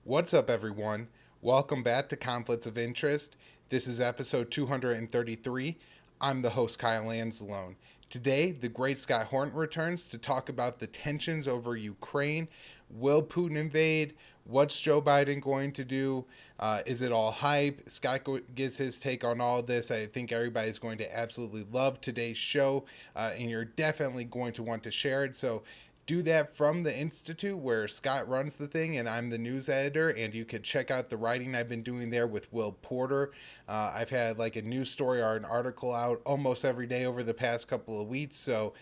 What's up, everyone? Welcome back to Conflicts of Interest. This is episode 233. I'm the host, Kyle Anzalone. Today, the great Scott Horton returns to talk about the tensions over Ukraine. Will Putin invade? What's Joe Biden going to do? Is it all hype? Scott gives his take on all of this. I think everybody's going to absolutely love today's show, and you're definitely going to want to share it. So do that from the Institute where Scott runs the thing and I'm the news editor. And you could check out the writing I've been doing there with Will Porter. I've had like a news story or an article out almost every day over the past couple of weeks. So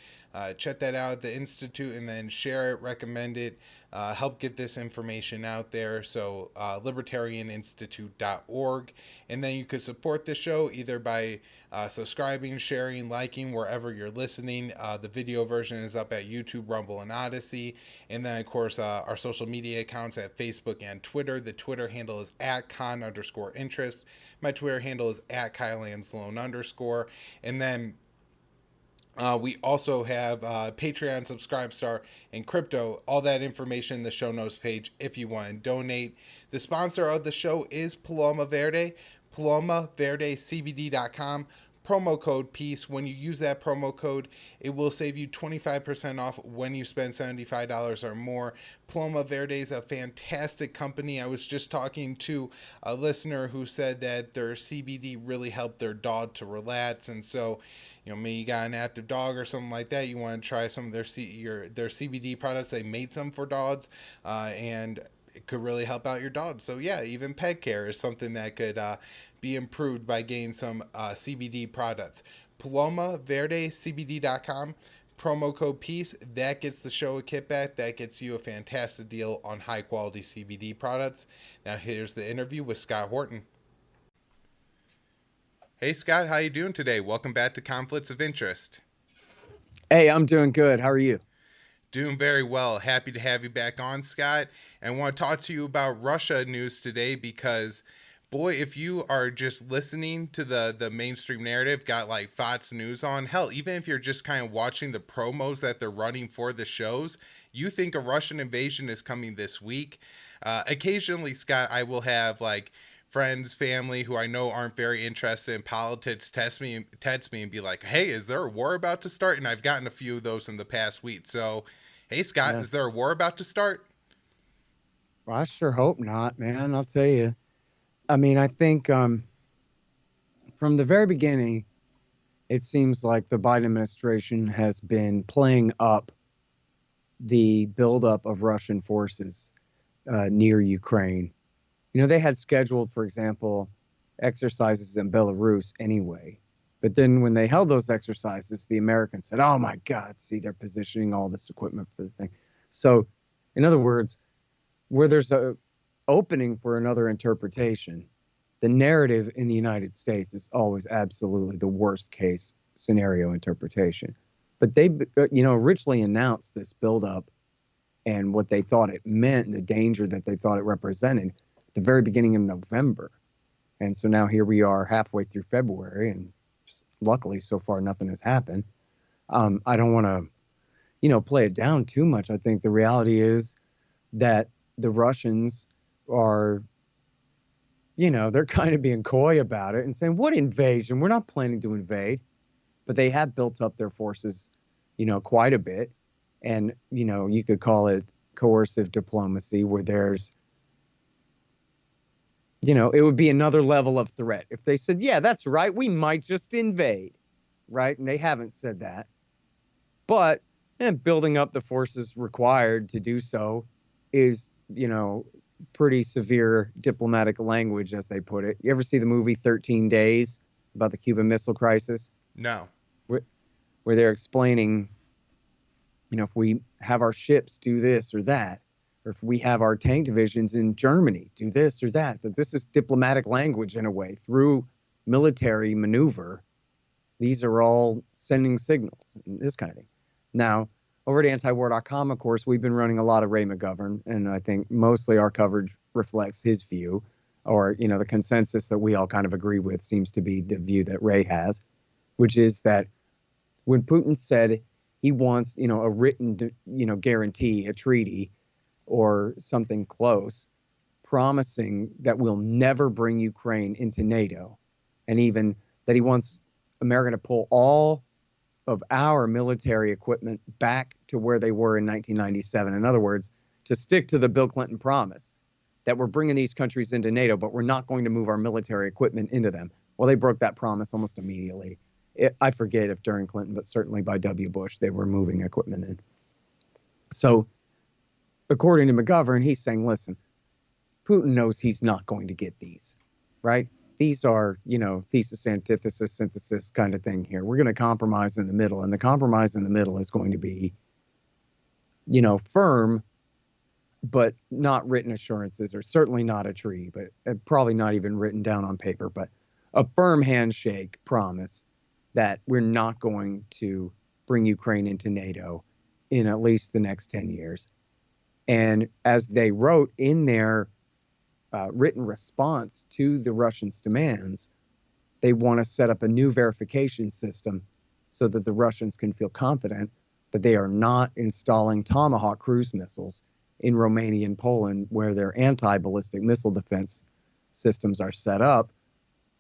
check that out at the Institute and then share it, recommend it, help get this information out there. So libertarianinstitute.org. And then you could support the show either by subscribing, sharing, liking wherever you're listening. The video version is up at YouTube, Rumble, and Odysee. And then, of course, our social media accounts at Facebook and Twitter. The Twitter handle is at con_interest. My Twitter handle is at Kyle Anzalone_. And then we also have Patreon, Subscribestar, and crypto. All that information in the show notes page if you want to donate. The sponsor of the show is Paloma Verde, palomaverdecbd.com. Promo code PEACE. When you use that promo code, it will save you 25% off when you spend $75 or more. Paloma Verde is a fantastic company. I was just talking to a listener who said that their CBD really helped their dog to relax. And so, maybe you got an active dog or something like that. You want to try some of their CBD products. They made some for dogs, and it could really help out your dog. So yeah, even pet care is something that could be improved by getting some CBD products. PalomaVerdeCBD.com. Promo code PEACE. That gets the show a kickback. That gets you a fantastic deal on high quality CBD products. Now here's the interview with Scott Horton. Hey Scott, how you doing today? Welcome back to Conflicts of Interest. Hey, I'm doing good. How are you? Doing very well. Happy to have you back on, Scott. And I want to talk to you about Russia news today because, boy, if you are just listening to the mainstream narrative, got like Fox News on, hell, even if you're just kind of watching the promos that they're running for the shows, you think a Russian invasion is coming this week. Occasionally, Scott, I will have like friends, family who I know aren't very interested in politics text me and be like, "Hey, is there a war about to start?" And I've gotten a few of those in the past week. So, hey, Scott, Yeah. is there a war about to start? Well, I sure hope not, man. I'll tell you. I mean, I think from the very beginning, it seems like the Biden administration has been playing up the buildup of Russian forces near Ukraine. They had scheduled, for example, exercises in Belarus anyway. But then when they held those exercises, the Americans said, "Oh my God, see, they're positioning all this equipment for the thing." So, in other words, where there's a opening for another interpretation, the narrative in the United States is always absolutely the worst case scenario interpretation. But they, originally announced this buildup and what they thought it meant, and the danger that they thought it represented at the very beginning of November. And so now here we are halfway through February, and luckily so far nothing has happened. I don't want to, play it down too much. I think the reality is that the Russians are, they're kind of being coy about it and saying, "What invasion? We're not planning to invade." But they have built up their forces, quite a bit. And, you could call it coercive diplomacy where there's, it would be another level of threat if they said, "Yeah, that's right, we might just invade," right? And they haven't said that. But building up the forces required to do so is, pretty severe diplomatic language, as they put it. You ever see the movie 13 Days about the Cuban Missile Crisis? No. Where they're explaining, if we have our ships do this or that, or if we have our tank divisions in Germany do this or that this is diplomatic language in a way through military maneuver. These are all sending signals and this kind of thing. Now, over at antiwar.com, of course, we've been running a lot of Ray McGovern, and I think mostly our coverage reflects his view, or, the consensus that we all kind of agree with seems to be the view that Ray has, which is that when Putin said he wants, a written, guarantee, a treaty or something close, promising that we'll never bring Ukraine into NATO, and even that he wants America to pull all of our military equipment back to where they were in 1997. In other words, to stick to the Bill Clinton promise that we're bringing these countries into NATO, but we're not going to move our military equipment into them. Well, they broke that promise almost immediately. I forget if during Clinton, but certainly by W. Bush, they were moving equipment in. So according to McGovern, he's saying, listen, Putin knows he's not going to get these, right? These are, thesis, antithesis, synthesis kind of thing here. We're going to compromise in the middle. And the compromise in the middle is going to be, firm, but not written assurances, or certainly not a treaty, but probably not even written down on paper, but a firm handshake promise that we're not going to bring Ukraine into NATO in at least the next 10 years. And as they wrote in their written response to the Russians' demands, they want to set up a new verification system so that the Russians can feel confident that they are not installing Tomahawk cruise missiles in Romania and Poland, where their anti-ballistic missile defense systems are set up.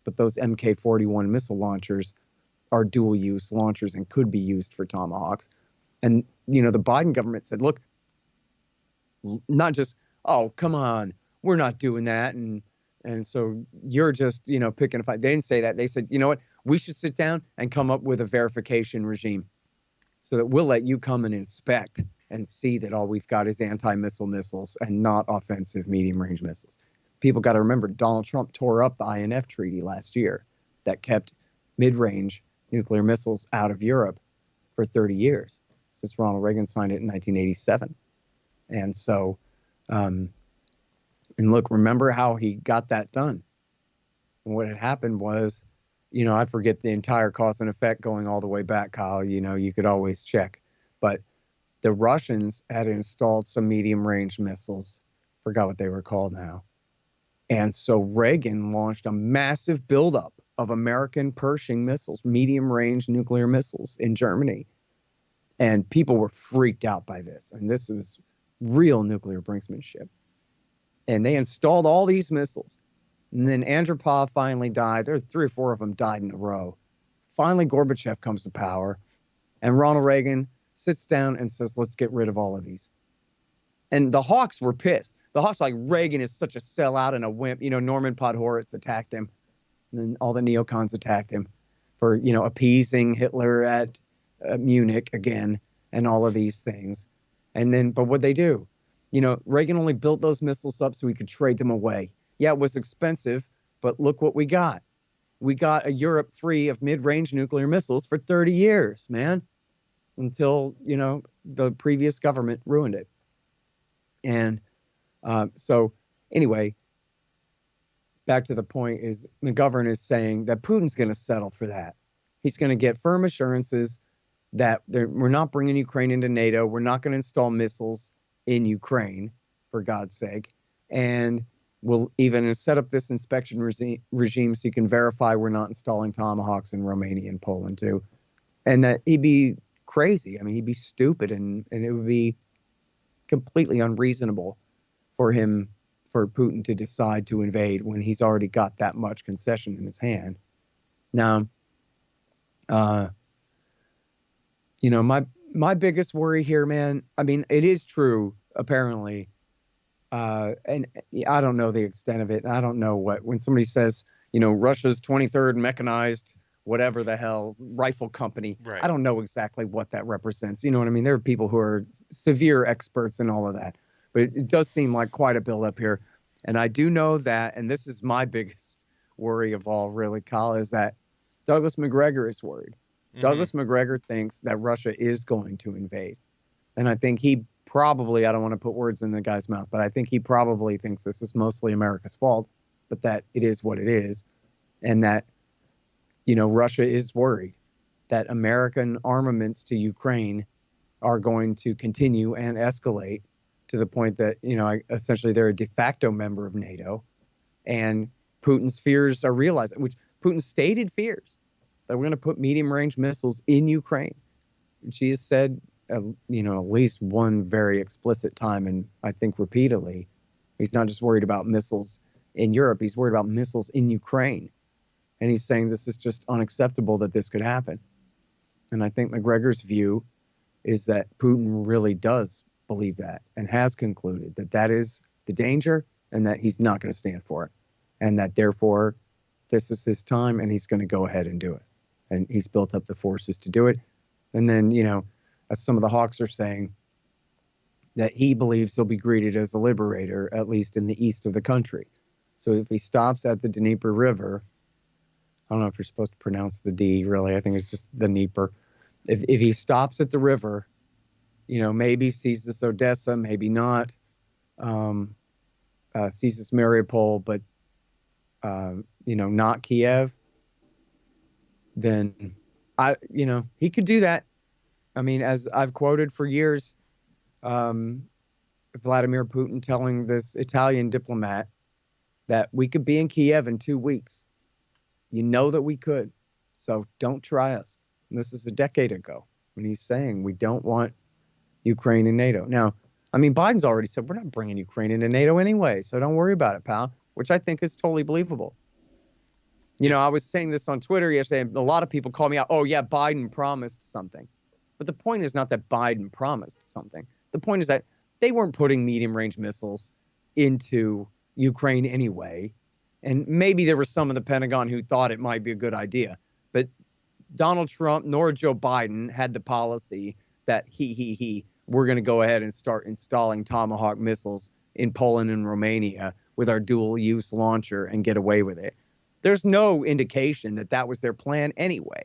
But those Mk-41 missile launchers are dual-use launchers and could be used for Tomahawks. And, the Biden government said, look, not just, oh, come on, we're not doing that. And so you're just, picking a fight. They didn't say that. They said, you know what, we should sit down and come up with a verification regime so that we'll let you come and inspect and see that all we've got is anti-missile missiles and not offensive medium-range missiles. People got to remember, Donald Trump tore up the INF treaty last year that kept mid-range nuclear missiles out of Europe for 30 years, since Ronald Reagan signed it in 1987. And so, and look, remember how he got that done. And what had happened was, I forget the entire cause and effect going all the way back, Kyle. You could always check. But the Russians had installed some medium-range missiles. Forgot what they were called now. And so Reagan launched a massive buildup of American Pershing missiles, medium-range nuclear missiles in Germany. And people were freaked out by this. And this was real nuclear brinksmanship. And they installed all these missiles. And then Andropov finally died. There were 3 or 4 of them died in a row. Finally, Gorbachev comes to power. And Ronald Reagan sits down and says, let's get rid of all of these. And the Hawks were pissed. The Hawks were like, Reagan is such a sellout and a wimp. Norman Podhoretz attacked him. And then all the neocons attacked him for, appeasing Hitler at Munich again and all of these things. And then, but what'd they do? Reagan only built those missiles up so he could trade them away. Yeah, it was expensive, but look what we got. We got a Europe free of mid-range nuclear missiles for 30 years, man, until, the previous government ruined it. And so anyway, back to the point is McGovern is saying that Putin's going to settle for that. He's going to get firm assurances that we're not bringing Ukraine into NATO. We're not going to install missiles in Ukraine, for God's sake. And we'll even set up this inspection regime so you can verify we're not installing Tomahawks in Romania and Poland too. And that he'd be crazy. I mean, he'd be stupid, and it would be completely unreasonable for Putin to decide to invade when he's already got that much concession in his hand. Now, my biggest worry here, man, I mean, it is true, apparently, and I don't know the extent of it. I don't know when somebody says, Russia's 23rd mechanized, whatever the hell, rifle company. Right. I don't know exactly what that represents. You know what I mean? There are people who are severe experts in all of that. But it does seem like quite a buildup here. And I do know that, and this is my biggest worry of all, really, Kyle, is that Douglas McGregor is worried. Mm-hmm. Douglas McGregor thinks that Russia is going to invade. And I think he probably, I don't want to put words in the guy's mouth, but I think he probably thinks this is mostly America's fault, but that it is what it is. And that, Russia is worried that American armaments to Ukraine are going to continue and escalate to the point that, essentially they're a de facto member of NATO. And Putin's fears are realized, which Putin's stated fears that we're going to put medium-range missiles in Ukraine. And she has said, at least one very explicit time, and I think repeatedly, He's not just worried about missiles in Europe. He's worried about missiles in Ukraine. And he's saying this is just unacceptable that this could happen. And I think McGregor's view is that Putin really does believe that and has concluded that that is the danger and that he's not going to stand for it. And that therefore this is his time and he's going to go ahead and do it. And he's built up the forces to do it. And then, as some of the hawks are saying, that he believes he'll be greeted as a liberator, at least in the east of the country. So if he stops at the Dnieper River, I don't know if you're supposed to pronounce the D, really. I think it's just the Dnieper. If he stops at the river, maybe seizes Odessa, maybe not, seizes Mariupol, but, not Kiev, then, he could do that. I mean, as I've quoted for years, Vladimir Putin telling this Italian diplomat that we could be in Kiev in 2 weeks. You know that we could. So don't try us. And this is a decade ago when he's saying we don't want Ukraine in NATO. Now, I mean, Biden's already said we're not bringing Ukraine into NATO anyway. So don't worry about it, pal, which I think is totally believable. I was saying this on Twitter yesterday, and a lot of people call me out. Oh, yeah, Biden promised something. But the point is not that Biden promised something. The point is that they weren't putting medium-range missiles into Ukraine anyway. And maybe there were some in the Pentagon who thought it might be a good idea. But Donald Trump nor Joe Biden had the policy that we're going to go ahead and start installing Tomahawk missiles in Poland and Romania with our dual-use launcher and get away with it. There's no indication that that was their plan anyway.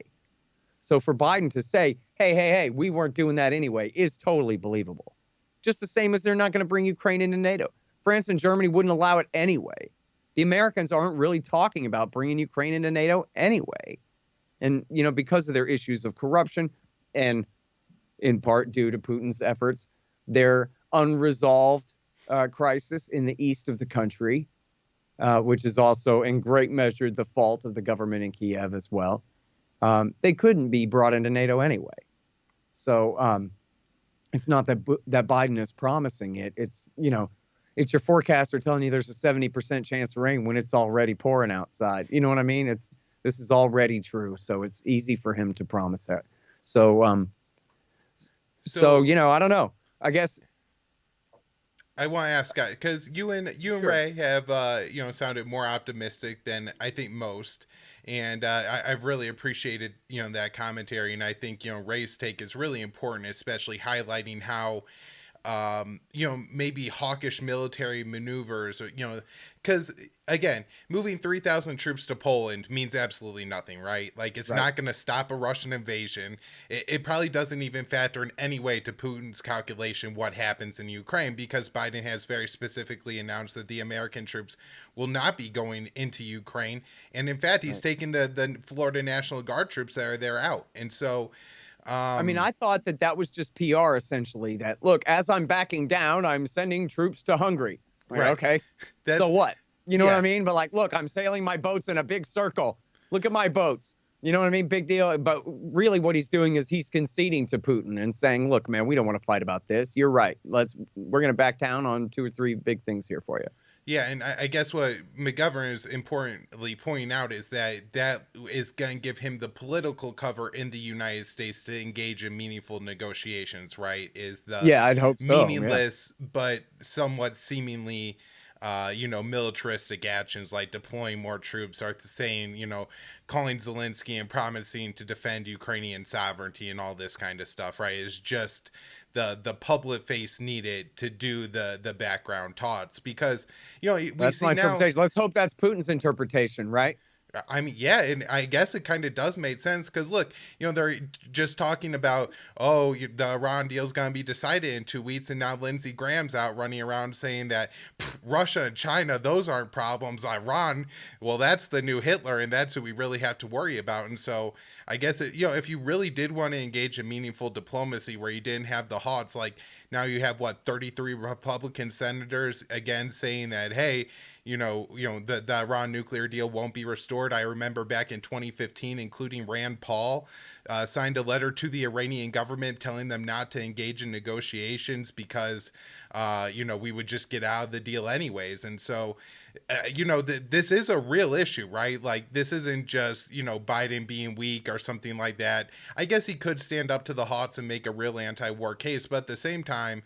So for Biden to say, hey, we weren't doing that anyway, is totally believable. Just the same as they're not going to bring Ukraine into NATO. France and Germany wouldn't allow it anyway. The Americans aren't really talking about bringing Ukraine into NATO anyway. And, because of their issues of corruption and in part due to Putin's efforts, their unresolved crisis in the east of the country, which is also in great measure the fault of the government in Kiev as well. They couldn't be brought into NATO anyway. So it's not that Biden is promising it. It's, it's your forecaster telling you there's a 70% chance of rain when it's already pouring outside. You know what I mean? This is already true. So it's easy for him to promise that. So I don't know. I guess I want to ask, because you and Sure. Ray have sounded more optimistic than I think most, and I've really appreciated that commentary, and I think Ray's take is really important, especially highlighting how maybe hawkish military maneuvers, or because again, moving 3,000 troops to Poland means absolutely nothing, right? Like, it's Right. not going to stop a Russian invasion. It probably doesn't even factor in any way to Putin's calculation what happens in Ukraine, because Biden has very specifically announced that the American troops will not be going into Ukraine, and in fact, he's Right. taking the Florida National Guard troops that are there out, and so. I mean, I thought that was just PR essentially. That look, as I'm backing down, I'm sending troops to Hungary. Like, Right. okay, That's so what? You know what yeah. I mean? But like, look, I'm sailing my boats in a big circle. Look at my boats. You know what I mean? Big deal. But really, what he's doing is he's conceding to Putin and saying, "Look, man, we don't want to fight about this. You're right. We're going to back down on 2 or 3 big things here for you." Yeah, and I guess what McGovern is importantly pointing out is that is going to give him the political cover in the United States to engage in meaningful negotiations, right? Is the Yeah, I'd hope so. Yeah. meaningless but somewhat seemingly, militaristic actions like deploying more troops, or saying, calling Zelensky and promising to defend Ukrainian sovereignty and all this kind of stuff, right? Is just the public face needed to do the background tots, because we That's see my now. interpretation. Let's hope that's Putin's interpretation, right? I mean, yeah, and I guess it kind of does make sense, because look, they're just talking about, the Iran deal's gonna be decided in 2 weeks, and now Lindsey Graham's out running around saying that Russia and China, those aren't problems. Iran, well, that's the new Hitler, and that's who we really have to worry about. And so I guess if you really did want to engage in meaningful diplomacy where you didn't have the hots, like now you have 33 Republican senators again saying that, hey, the Iran nuclear deal won't be restored. I remember back in 2015, including Rand Paul signed a letter to the Iranian government telling them not to engage in negotiations because, we would just get out of the deal anyways. And so, this is a real issue, right? Like, this isn't just, Biden being weak or something like that. I guess he could stand up to the Hawks and make a real anti war case, but at the same time,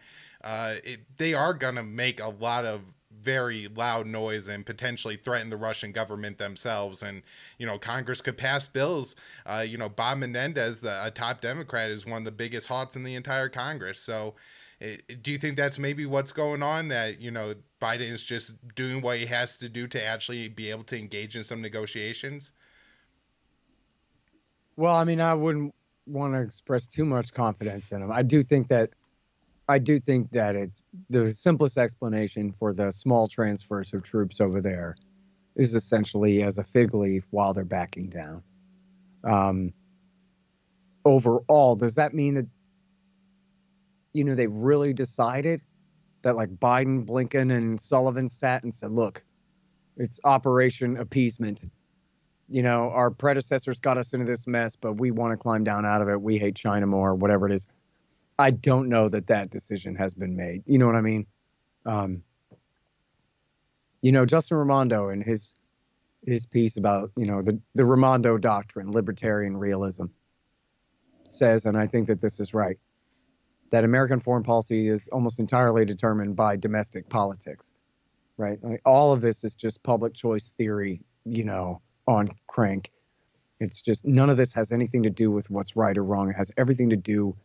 they are going to make a lot of very loud noise and potentially threaten the Russian government themselves. And, Congress could pass bills. Bob Menendez, a top Democrat, is one of the biggest hots in the entire Congress. So do you think that's maybe what's going on, that, Biden is just doing what he has to do to actually be able to engage in some negotiations? Well, I mean, I wouldn't want to express too much confidence in him. I do think that it's the simplest explanation for the small transfers of troops over there is essentially as a fig leaf while they're backing down. Um, Overall, does that mean that, they really decided that, like, Biden, Blinken, and Sullivan sat and said, look, it's Operation Appeasement. Our predecessors got us into this mess, but we want to climb down out of it. We hate China more, whatever it is. I don't know that decision has been made. You know what I mean? Um, Justin Raimondo in his piece about, the Raimondo doctrine, libertarian realism, says, and I think that this is right, that American foreign policy is almost entirely determined by domestic politics, right? Like, all of this is just public choice theory, on crank. It's just none of this has anything to do with what's right or wrong. It has everything to do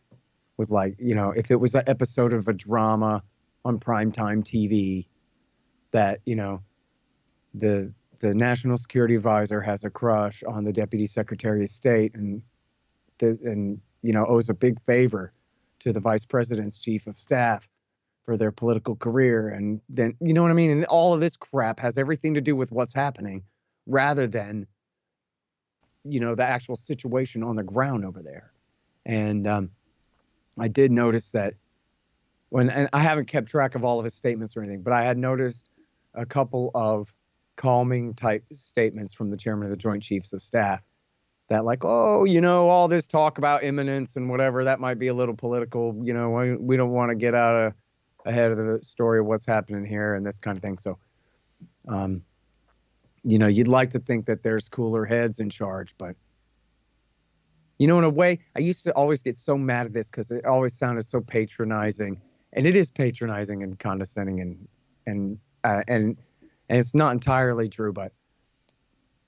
with, like, if it was an episode of a drama on primetime TV that, the national security advisor has a crush on the deputy secretary of state and owes a big favor to the vice president's chief of staff for their political career. And then, you know what I mean? And all of this crap has everything to do with what's happening rather than, the actual situation on the ground over there. And I did notice that and I haven't kept track of all of his statements or anything, but I had noticed a couple of calming type statements from the chairman of the Joint Chiefs of Staff that, like, oh, all this talk about imminence and whatever, that might be a little political. We don't want to get ahead of the story of what's happening here and this kind of thing. So, you'd like to think that there's cooler heads in charge, but, in a way, I used to always get so mad at this because it always sounded so patronizing, and it is patronizing and condescending, and it's not entirely true. But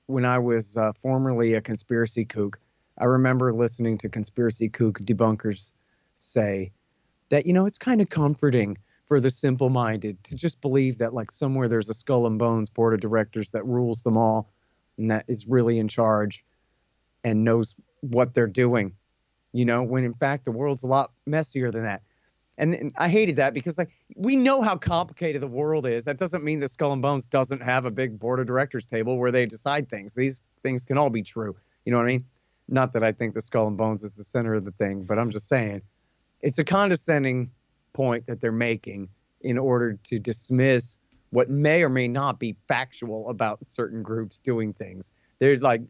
when I was formerly a conspiracy kook, I remember listening to conspiracy kook debunkers say that, it's kind of comforting for the simple-minded to just believe that, like, somewhere there's a skull and bones board of directors that rules them all and that is really in charge and knows what they're doing, when in fact the world's a lot messier than that. And I hated that because, like, we know how complicated the world is. That doesn't mean that Skull and Bones doesn't have a big board of directors table where they decide things. These things can all be true. You know what I mean? Not that I think the Skull and Bones is the center of the thing, but I'm just saying it's a condescending point that they're making in order to dismiss what may or may not be factual about certain groups doing things. They're, like,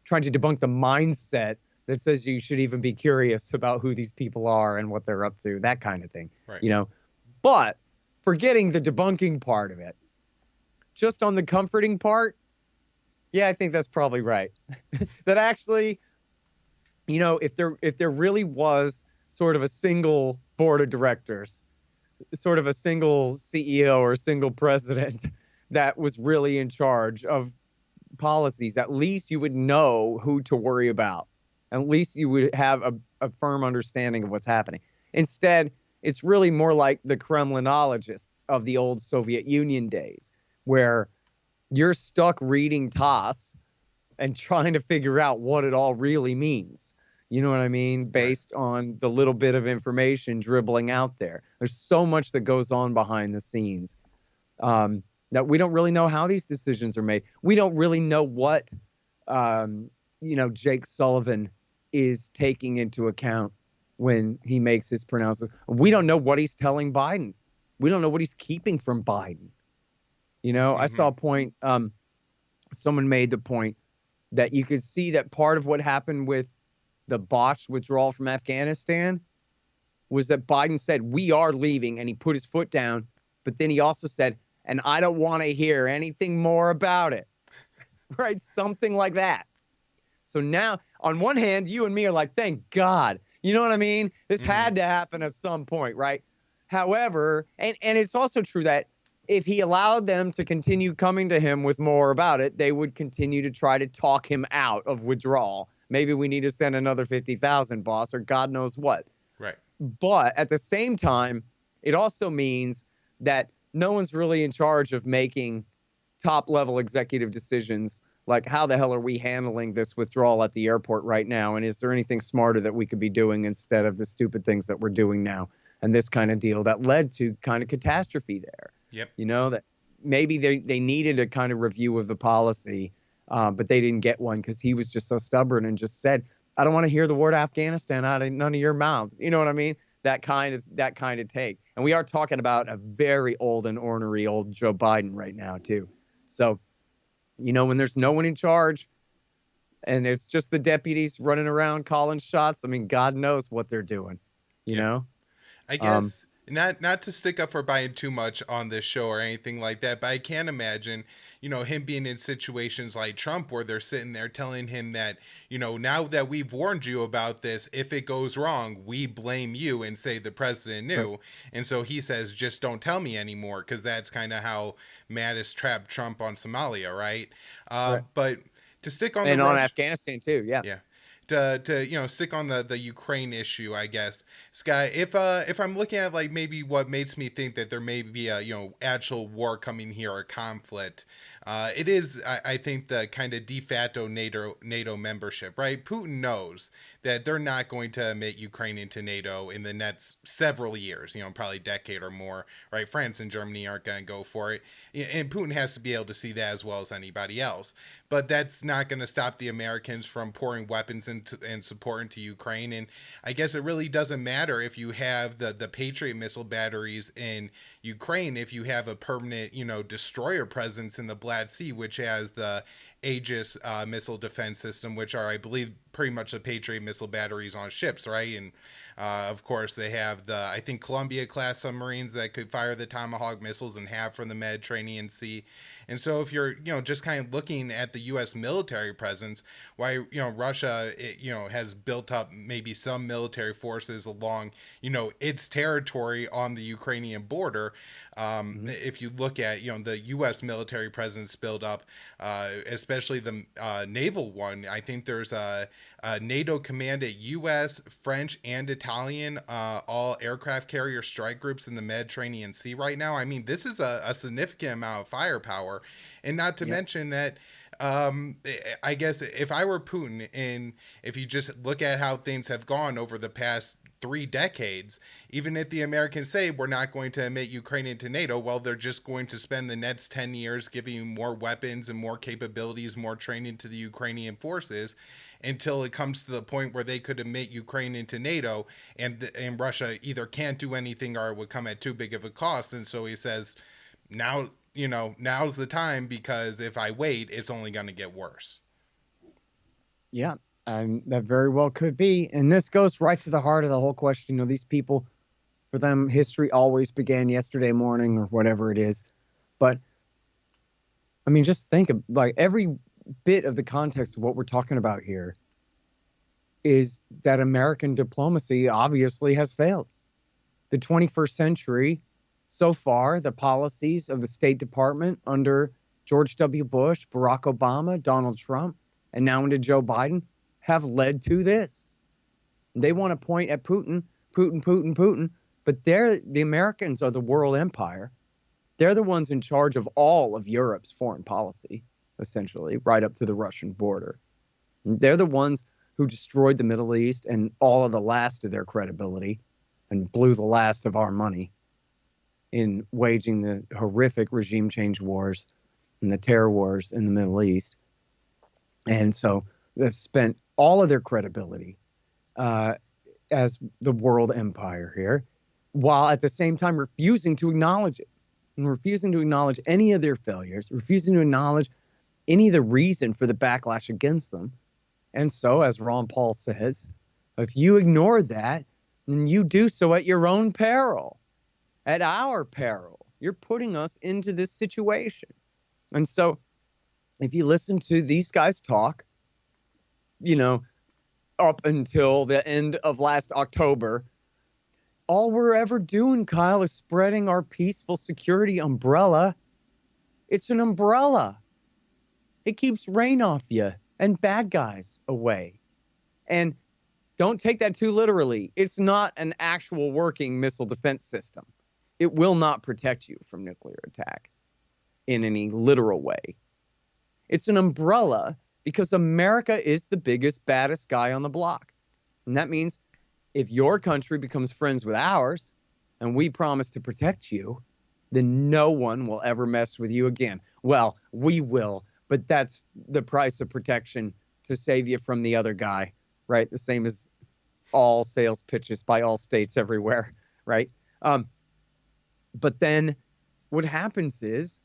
trying to debunk the mindset that says you should even be curious about who these people are and what they're up to, that kind of thing, right. But forgetting the debunking part of it, just on the comforting part, yeah, I think that's probably right. That actually, if there really was sort of a single board of directors, sort of a single CEO or a single president that was really in charge of policies, at least you would know who to worry about. At least you would have a firm understanding of what's happening. Instead, it's really more like the Kremlinologists of the old Soviet Union days, where you're stuck reading TASS and trying to figure out what it all really means. You know what I mean? Based on the little bit of information dribbling out there. There's so much that goes on behind the scenes that we don't really know how these decisions are made. We don't really know what, Jake Sullivan is taking into account when he makes his pronouncements. We don't know what he's telling Biden. We don't know what he's keeping from Biden. I saw a point, someone made the point that you could see that part of what happened with the botched withdrawal from Afghanistan was that Biden said, we are leaving, and he put his foot down. But then he also said, and I don't want to hear anything more about it. Right? Something like that. So now, on one hand, you and me are like, thank God. You know what I mean? This had to happen at some point, right? However, and it's also true that if he allowed them to continue coming to him with more about it, they would continue to try to talk him out of withdrawal. Maybe we need to send another 50,000, boss, or God knows what. Right. But at the same time, it also means that no one's really in charge of making top level executive decisions like how the hell are we handling this withdrawal at the airport right now? And is there anything smarter that we could be doing instead of the stupid things that we're doing now? And this kind of deal that led to kind of catastrophe there. Yep. You know, that maybe they needed a kind of review of the policy, but they didn't get one because he was just so stubborn and just said, I don't want to hear the word Afghanistan out of none of your mouths. You know what I mean? That kind of take. And we are talking about a very old and ornery old Joe Biden right now, too. So, you know, when there's no one in charge and it's just the deputies running around calling shots, I mean, God knows what they're doing, you know? I guess not to stick up for Biden too much on this show or anything like that, but I can imagine, you know, him being in situations like Trump where they're sitting there telling him that, you know, now that we've warned you about this, if it goes wrong, we blame you and say the president knew. Right. And so he says, just don't tell me anymore, because that's kind of how Mattis trapped Trump on Somalia, right? Right. But to stick on and on Afghanistan too, yeah. To you know, stick on the Ukraine issue, I guess, Sky, if I'm looking at like maybe what makes me think that there may be a, you know, actual war coming here or conflict, it is I think the kind of de facto NATO membership, right? Putin knows that they're not going to admit Ukraine into NATO in the next several years, you know, probably decade or more, right? France and Germany aren't going to go for it, and Putin has to be able to see that as well as anybody else. But that's not going to stop the Americans from pouring weapons and support into Ukraine. And I guess it really doesn't matter if you have the Patriot missile batteries in Ukraine, if you have a permanent, you know, destroyer presence in the Black Sea, which has the Aegis missile defense system, which are, I believe, pretty much the Patriot missile batteries on ships, right? And of course, they have the, I think, Columbia-class submarines that could fire the Tomahawk missiles and have from the Mediterranean Sea. And so if you're, you know, just kind of looking at the U.S. military presence, why, you know, Russia, you know, has built up maybe some military forces along, you know, its territory on the Ukrainian border. If you look at, you know, the U.S. military presence build up, especially the naval one, I think there's a NATO commanded U.S., French, and Italian all aircraft carrier strike groups in the Mediterranean Sea right now. I mean, this is a significant amount of firepower. And not to mention that, I guess if I were Putin, and if you just look at how things have gone over the past 3 decades, even if the Americans say we're not going to admit Ukraine into NATO, well, they're just going to spend the next 10 years giving you more weapons and more capabilities, more training to the Ukrainian forces, until it comes to the point where they could admit Ukraine into NATO, and Russia either can't do anything or it would come at too big of a cost. And so he says, now, you know, now's the time, because if I wait, it's only going to get worse. Yeah, that very well could be. And this goes right to the heart of the whole question. You know, these people, for them, history always began yesterday morning or whatever it is. But, I mean, just think of, like, every bit of the context of what we're talking about here is that American diplomacy obviously has failed. The 21st century, so far, the policies of the State Department under George W. Bush, Barack Obama, Donald Trump, and now into Joe Biden have led to this. They want to point at Putin, but the Americans are the world empire. They're the ones in charge of all of Europe's foreign policy, essentially, right up to the Russian border. And they're the ones who destroyed the Middle East and all of the last of their credibility and blew the last of our money in waging the horrific regime change wars and the terror wars in the Middle East. And so they've spent all of their credibility as the world empire here, while at the same time refusing to acknowledge it, and refusing to acknowledge any of their failures, refusing to acknowledge any of the reason for the backlash against them. And so, as Ron Paul says, if you ignore that, then you do so at your own peril, at our peril. You're putting us into this situation. And so, if you listen to these guys talk, up until the end of last October, all we're ever doing, Kyle, is spreading our peaceful security umbrella. It's an umbrella. It keeps rain off you and bad guys away. And don't take that too literally. It's not an actual working missile defense system. It will not protect you from nuclear attack in any literal way. It's an umbrella because America is the biggest, baddest guy on the block. And that means if your country becomes friends with ours and we promise to protect you, then no one will ever mess with you again. Well, we will, but that's the price of protection to save you from the other guy, right? The same as all sales pitches by all states everywhere, right? But then what happens is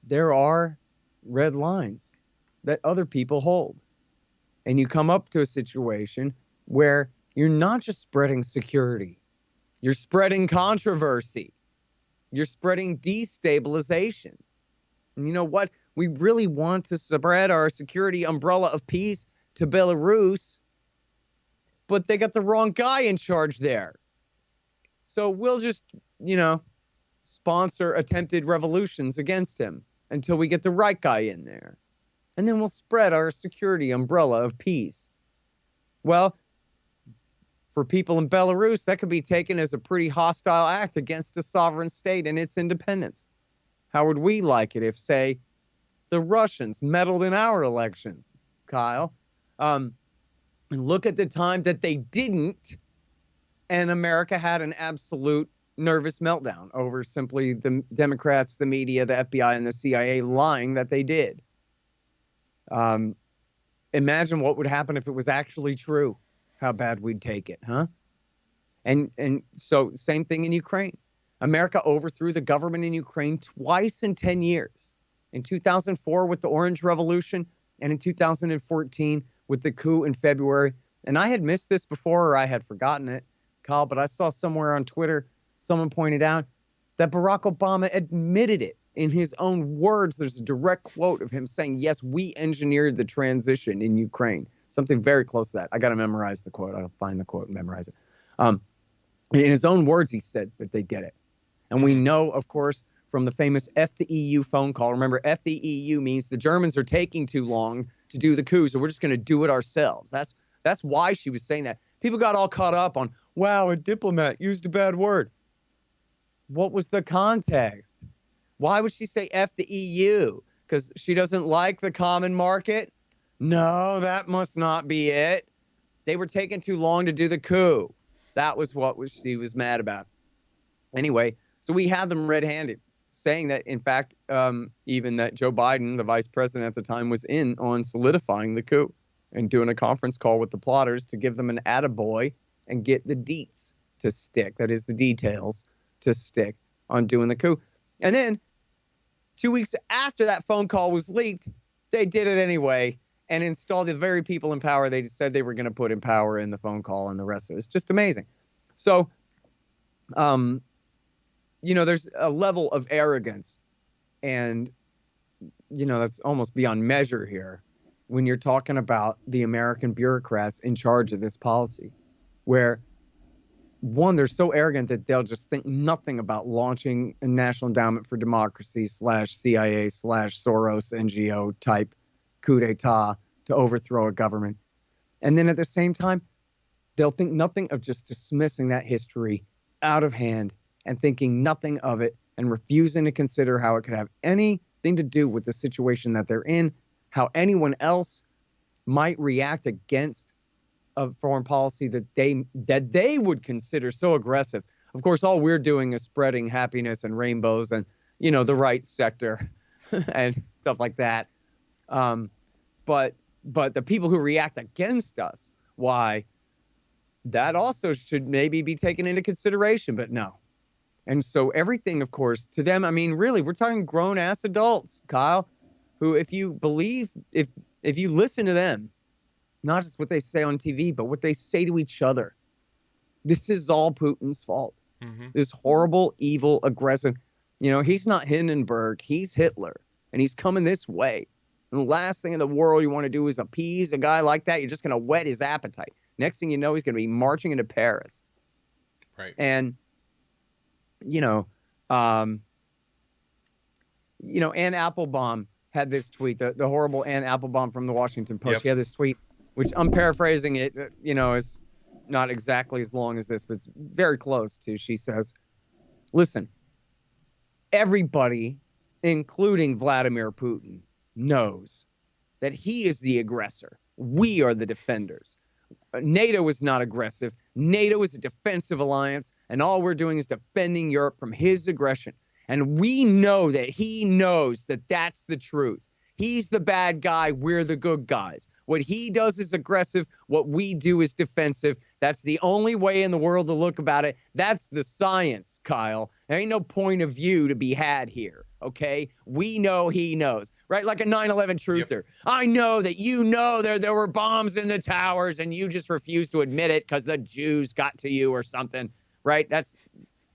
there are red lines that other people hold. And you come up to a situation where you're not just spreading security, you're spreading controversy, you're spreading destabilization. And you know what? We really want to spread our security umbrella of peace to Belarus, but they got the wrong guy in charge there. So we'll just, sponsor attempted revolutions against him until we get the right guy in there. And then we'll spread our security umbrella of peace. Well, for people in Belarus, that could be taken as a pretty hostile act against a sovereign state and its independence. How would we like it if, say, the Russians meddled in our elections, Kyle? And look at the time that they didn't, and America had an absolute nervous meltdown over simply the Democrats, the media, the FBI, and the CIA lying that they did. Imagine what would happen if it was actually true, how bad we'd take it, huh? And so same thing in Ukraine. America overthrew the government in Ukraine twice in 10 years. In 2004 with the Orange Revolution, and in 2014 with the coup in February. And I had missed this before, or I had forgotten it, Kyle, but I saw somewhere on Twitter, someone pointed out that Barack Obama admitted it in his own words. There's a direct quote of him saying, yes, we engineered the transition in Ukraine. Something very close to that. I got to memorize the quote. I'll find the quote and memorize it. In his own words, he said that they did it. And we know, of course, from the famous F the EU phone call. Remember, F the EU means the Germans are taking too long to do the coup, so we're just going to do it ourselves. That's why she was saying that. People got all caught up on, wow, a diplomat used a bad word. What was the context? Why would she say F the EU? Because she doesn't like the common market? No, that must not be it. They were taking too long to do the coup. That was what she was mad about. Anyway, so we had them red-handed, saying that, in fact, even that Joe Biden, the vice president at the time, was in on solidifying the coup and doing a conference call with the plotters to give them an attaboy and get the deets to stick. That is, the details to stick on doing the coup. And then 2 weeks after that phone call was leaked, they did it anyway and installed the very people in power they said they were going to put in power in the phone call and the rest of it. It's just amazing. So, there's a level of arrogance and, that's almost beyond measure here when you're talking about the American bureaucrats in charge of this policy, where, one, they're so arrogant that they'll just think nothing about launching a National Endowment for Democracy / CIA / Soros NGO type coup d'etat to overthrow a government. And then at the same time, they'll think nothing of just dismissing that history out of hand and thinking nothing of it and refusing to consider how it could have anything to do with the situation that they're in, how anyone else might react against a foreign policy that they would consider so aggressive. Of course, all we're doing is spreading happiness and rainbows and, the right sector and stuff like that. But the people who react against us, why, that also should maybe be taken into consideration, but no. And so everything, of course, to them, I mean, really, we're talking grown-ass adults, Kyle, who, if you believe, if you listen to them, not just what they say on TV, but what they say to each other. This is all Putin's fault. Mm-hmm. This horrible, evil, aggressive. He's not Hindenburg. He's Hitler. And he's coming this way. And the last thing in the world you want to do is appease a guy like that. You're just going to whet his appetite. Next thing you know, he's going to be marching into Paris. Right. And, Anne Applebaum had this tweet, the horrible Anne Applebaum from the Washington Post. Yep. She had this tweet, which I'm paraphrasing it, is not exactly as long as this, but it's very close to. She says, listen, everybody, including Vladimir Putin, knows that he is the aggressor. We are the defenders. NATO is not aggressive. NATO is a defensive alliance, and all we're doing is defending Europe from his aggression. And we know that he knows that that's the truth. He's the bad guy. We're the good guys. What he does is aggressive. What we do is defensive. That's the only way in the world to look about it. That's the science, Kyle. There ain't no point of view to be had here, okay? We know he knows, right? Like a 9/11 truther. Yep. I know that you know there were bombs in the towers and you just refuse to admit it because the Jews got to you or something, right? That's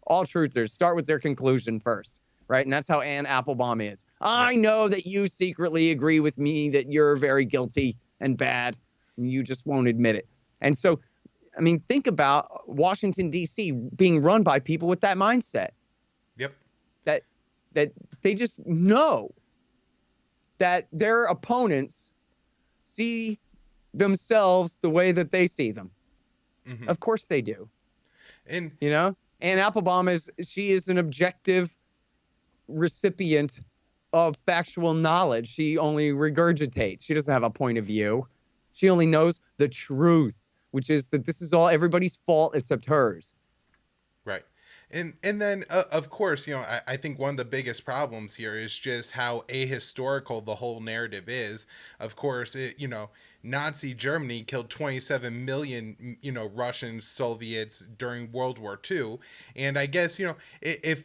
all truthers. Start with their conclusion first. Right. And that's how Anne Applebaum is. I know that you secretly agree with me that you're very guilty and bad. And you just won't admit it. And so, I mean, think about Washington, D.C. being run by people with that mindset. Yep. That they just know that their opponents see themselves the way that they see them. Mm-hmm. Of course they do. And, Anne Applebaum is an objective recipient of factual knowledge. She only regurgitates. She doesn't have a point of view. She only knows the truth, which is that this is all everybody's fault except hers. Right. And then, of course, I think one of the biggest problems here is just how ahistorical the whole narrative is. Of course, Nazi Germany killed 27 million, Russians, Soviets during World War II. And I guess, if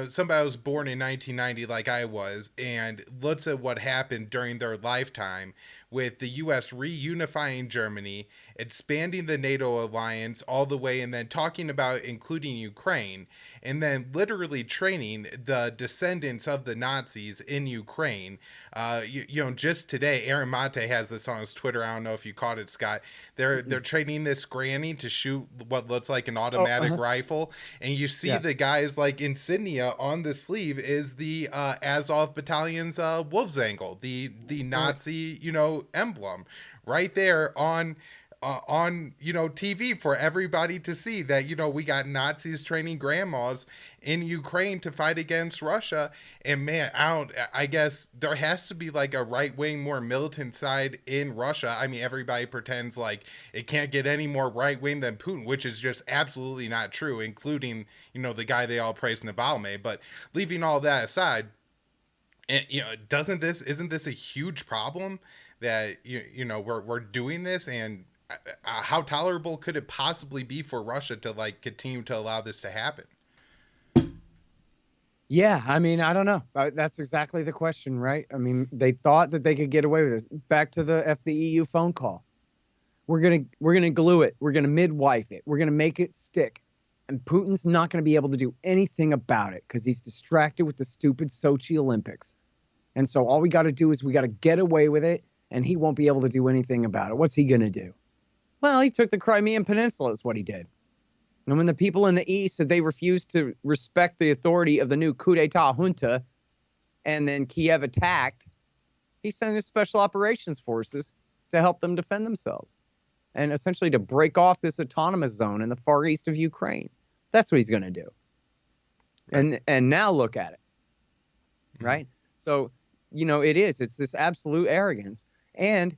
somebody was born in 1990 like I was and looks at what happened during their lifetime with the U.S. reunifying Germany, expanding the NATO alliance all the way, and then talking about including Ukraine, and then literally training the descendants of the Nazis in Ukraine. Just today, Aaron Mate has this on his Twitter. I don't know if you caught it, Scott. They're training this granny to shoot what looks like an automatic rifle, and you see the guys like insignia on the sleeve is the Azov Battalion's Wolfsangel, the Nazi emblem right there on TV for everybody to see that we got Nazis training grandmas in Ukraine to fight against Russia. And man, I guess there has to be like a right-wing, more militant side in Russia. I mean, everybody pretends like it can't get any more right-wing than Putin, which is just absolutely not true, including the guy they all praise, Navalny. But leaving all that aside, and isn't this a huge problem that we're doing this? And how tolerable could it possibly be for Russia to like continue to allow this to happen? Yeah, I mean, I don't know. That's exactly the question, right? I mean, they thought that they could get away with this. Back to the EU phone call. We're gonna glue it. We're gonna midwife it. We're gonna make it stick. And Putin's not gonna be able to do anything about it because he's distracted with the stupid Sochi Olympics. And so all we got to do is we got to get away with it, and he won't be able to do anything about it. What's he gonna do? Well, he took the Crimean Peninsula is what he did. And when the people in the East said they refused to respect the authority of the new coup d'etat junta, and then Kiev attacked, he sent his special operations forces to help them defend themselves and essentially to break off this autonomous zone in the far east of Ukraine. That's what he's going to do. Right. And now look at it, right? So, it's this absolute arrogance. And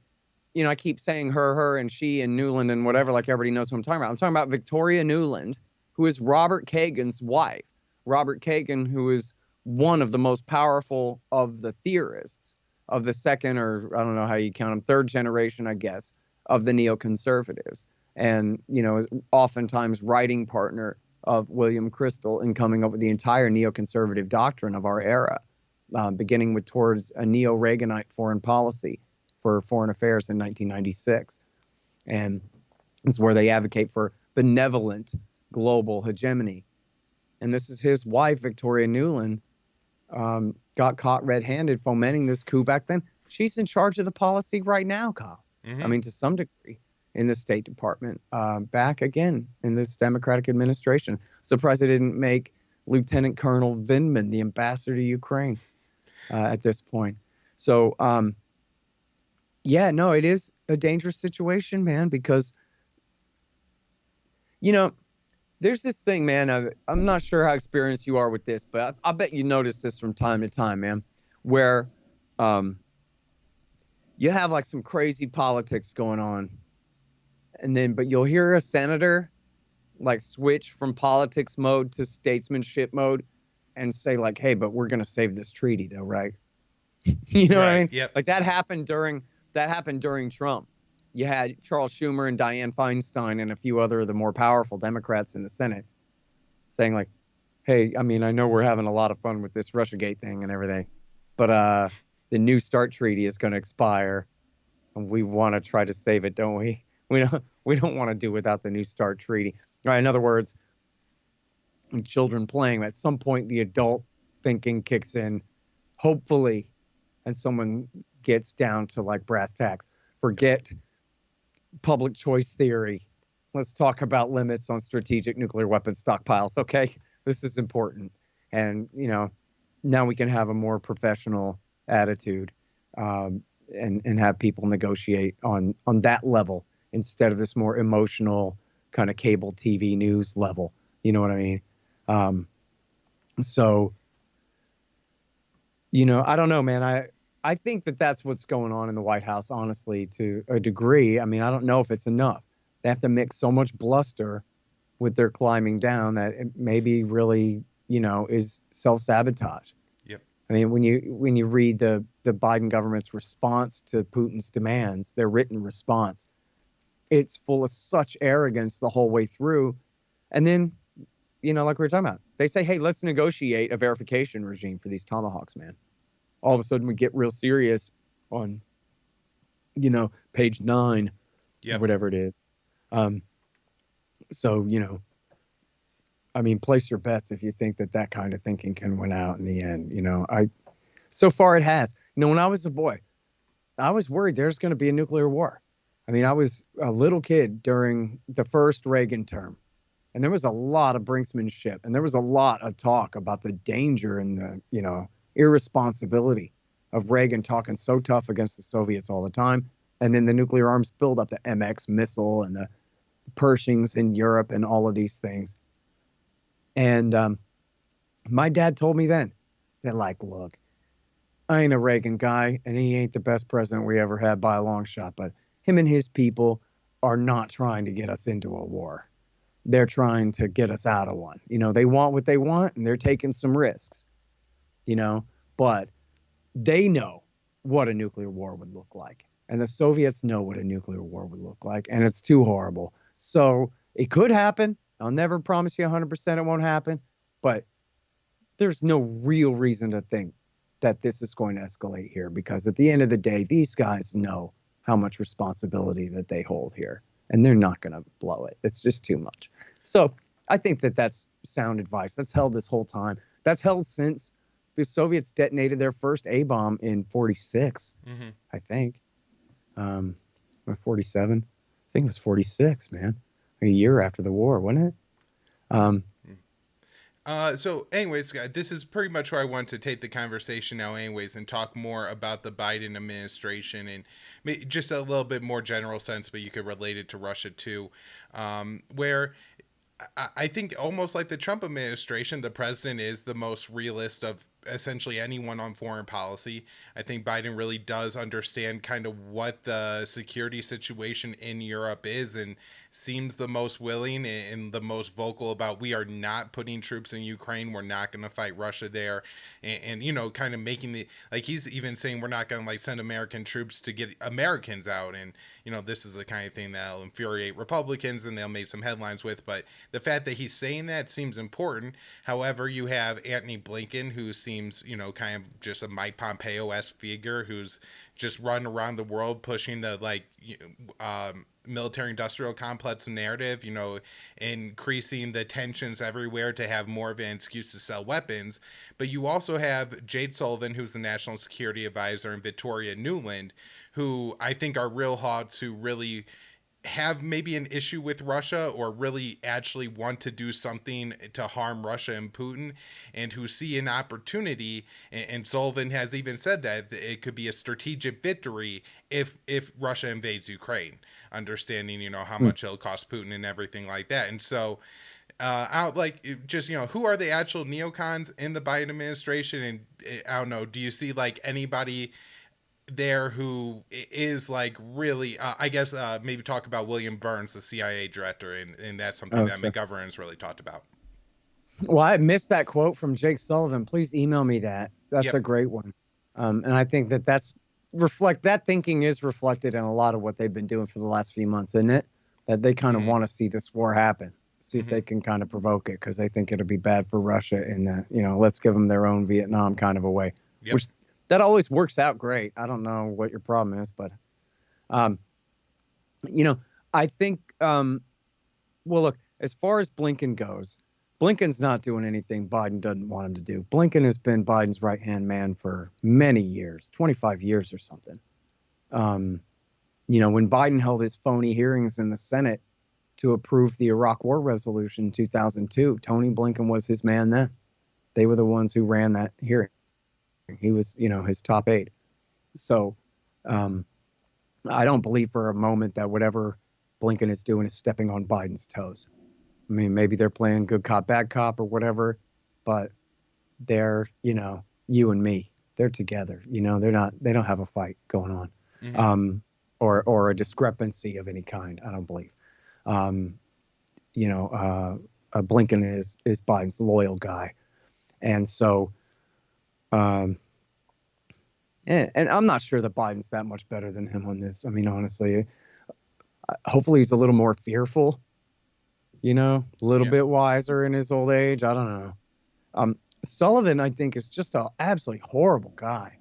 I keep saying her, and she, and Newland, and whatever, like everybody knows what I'm talking about. I'm talking about Victoria Newland, who is Robert Kagan's wife. Robert Kagan, who is one of the most powerful of the theorists of the second, or I don't know how you count them, third generation, I guess, of the neoconservatives. And, is oftentimes writing partner of William Crystal in coming up with the entire neoconservative doctrine of our era, beginning with towards a neo-Reaganite foreign policy for foreign affairs in 1996. And it's where they advocate for benevolent global hegemony. And this is his wife, Victoria Nuland, got caught red-handed fomenting this coup back then. She's in charge of the policy right now, Kyle. I Mm-hmm. mean, to some degree, in the State Department, back again in this Democratic administration. Surprised they didn't make Lieutenant Colonel Vindman the ambassador to Ukraine at this point. So, yeah, no, it is a dangerous situation, man, because, you know, there's this thing, man. I'm not sure how experienced you are with this, but I bet you notice this from time to time, man, where um, you have like some crazy politics going on, and then but you'll hear a senator like switch from politics mode to statesmanship mode and say like, "Hey, but we're gonna save this treaty, though, right?" You know what I Right. mean? Yep. Like that happened during Trump. You had Charles Schumer and Dianne Feinstein and a few other of the more powerful Democrats in the Senate saying like, "Hey, I mean, I know we're having a lot of fun with this Russiagate thing and everything, but the New START treaty is going to expire, and we want to try to save it, don't we? We don't want to do without the New START treaty." All right. In other words, children playing, at some point the adult thinking kicks in, hopefully, and someone gets down to like brass tacks. Forget public choice theory. Let's talk about limits on strategic nuclear weapons stockpiles. Okay, this is important, and now we can have a more professional attitude, and have people negotiate on that level instead of this more emotional kind of cable TV news level. You know what I mean? Um, so I don't know, man. I think that that's what's going on in the White House, honestly, to a degree. I mean, I don't know if it's enough. They have to mix so much bluster with their climbing down that it maybe really, is self-sabotage. Yep. I mean, when you read the Biden government's response to Putin's demands, their written response, it's full of such arrogance the whole way through. And then, like we were talking about, they say, "Hey, let's negotiate a verification regime for these tomahawks, man." All of a sudden we get real serious on, page 9 or Yep. whatever it is. Um, so, I mean, place your bets if you think that that kind of thinking can win out in the end. So far it has. When I was a boy, I was worried there's going to be a nuclear war. I mean, I was a little kid during the first Reagan term, and there was a lot of brinksmanship, and there was a lot of talk about the danger and the, irresponsibility of Reagan talking so tough against the Soviets all the time. And then the nuclear arms build up the MX missile and the Pershings in Europe and all of these things. And my dad told me then that, like, look, I ain't a Reagan guy, and he ain't the best president we ever had by a long shot, but him and his people are not trying to get us into a war. They're trying to get us out of one. They want what they want, and they're taking some risks, but they know what a nuclear war would look like. And the Soviets know what a nuclear war would look like, and it's too horrible. So it could happen. I'll never promise you 100% it won't happen, but there's no real reason to think that this is going to escalate here, because at the end of the day, these guys know how much responsibility that they hold here, and they're not going to blow it. It's just too much. So I think that that's sound advice. That's held this whole time. That's held since the Soviets detonated their first A-bomb in 46, Mm-hmm. I think. Or 47. I think it was 46, man. A year after the war, wasn't it? Um, So, anyways, guys, this is pretty much where I want to take the conversation now, anyways, and talk more about the Biden administration and just a little bit more general sense, but you could relate it to Russia too, where I think almost like the Trump administration, the president is the most realist of essentially anyone on foreign policy. I think Biden really does understand kind of what the security situation in Europe is and seems the most willing and the most vocal about we are not putting troops in Ukraine. We're not going to fight Russia there. And kind of making the, like, he's even saying we're not going to like send American troops to get Americans out. And, this is the kind of thing that'll infuriate Republicans and they'll make some headlines with. But the fact that he's saying that seems important. However, you have Antony Blinken, who seems seems, kind of just a Mike Pompeo-esque figure who's just run around the world pushing the military-industrial complex narrative, increasing the tensions everywhere to have more of an excuse to sell weapons. But you also have Jake Sullivan, who's the national security advisor, and Victoria Nuland, who I think are real hawks who really have maybe an issue with Russia or really actually want to do something to harm Russia and Putin, and who see an opportunity. And Sullivan has even said that it could be a strategic victory if Russia invades Ukraine, understanding, how much it'll cost Putin and everything like that. And so out like just who are the actual neocons in the Biden administration? And I don't know, do you see like anybody there who is like really I guess maybe talk about William Burns, the CIA director, and that's something Oh, that sure. McGovern has really talked about. Well, I missed that quote from Jake Sullivan. Please email me that. That's Yep. a great one. And I think that thinking is reflected in a lot of what they've been doing for the last few months, isn't it? That they kind of Mm-hmm. want to see this war happen, see if Mm-hmm. they can kind of provoke it, because they think it'll be bad for Russia in that, let's give them their own Vietnam kind of a way, Yep. which that always works out great. I don't know what your problem is, but, um, I think, well, look, as far as Blinken goes, Blinken's not doing anything Biden doesn't want him to do. Blinken has been Biden's right-hand man for many years, 25 years or something. When Biden held his phony hearings in the Senate to approve the Iraq War resolution in 2002, Tony Blinken was his man then. They were the ones who ran that hearing. He was, his top aide. So I don't believe for a moment that whatever Blinken is doing is stepping on Biden's toes. I mean, maybe they're playing good cop, bad cop or whatever, but they're, you and me, they're together. They don't have a fight going on, Mm-hmm. or a discrepancy of any kind. I don't believe. Blinken is Biden's loyal guy. And so, and I'm not sure that Biden's that much better than him on this. I mean, honestly, hopefully he's a little more fearful, a little Yeah. bit wiser in his old age. I don't know. Sullivan, I think, is just an absolutely horrible guy.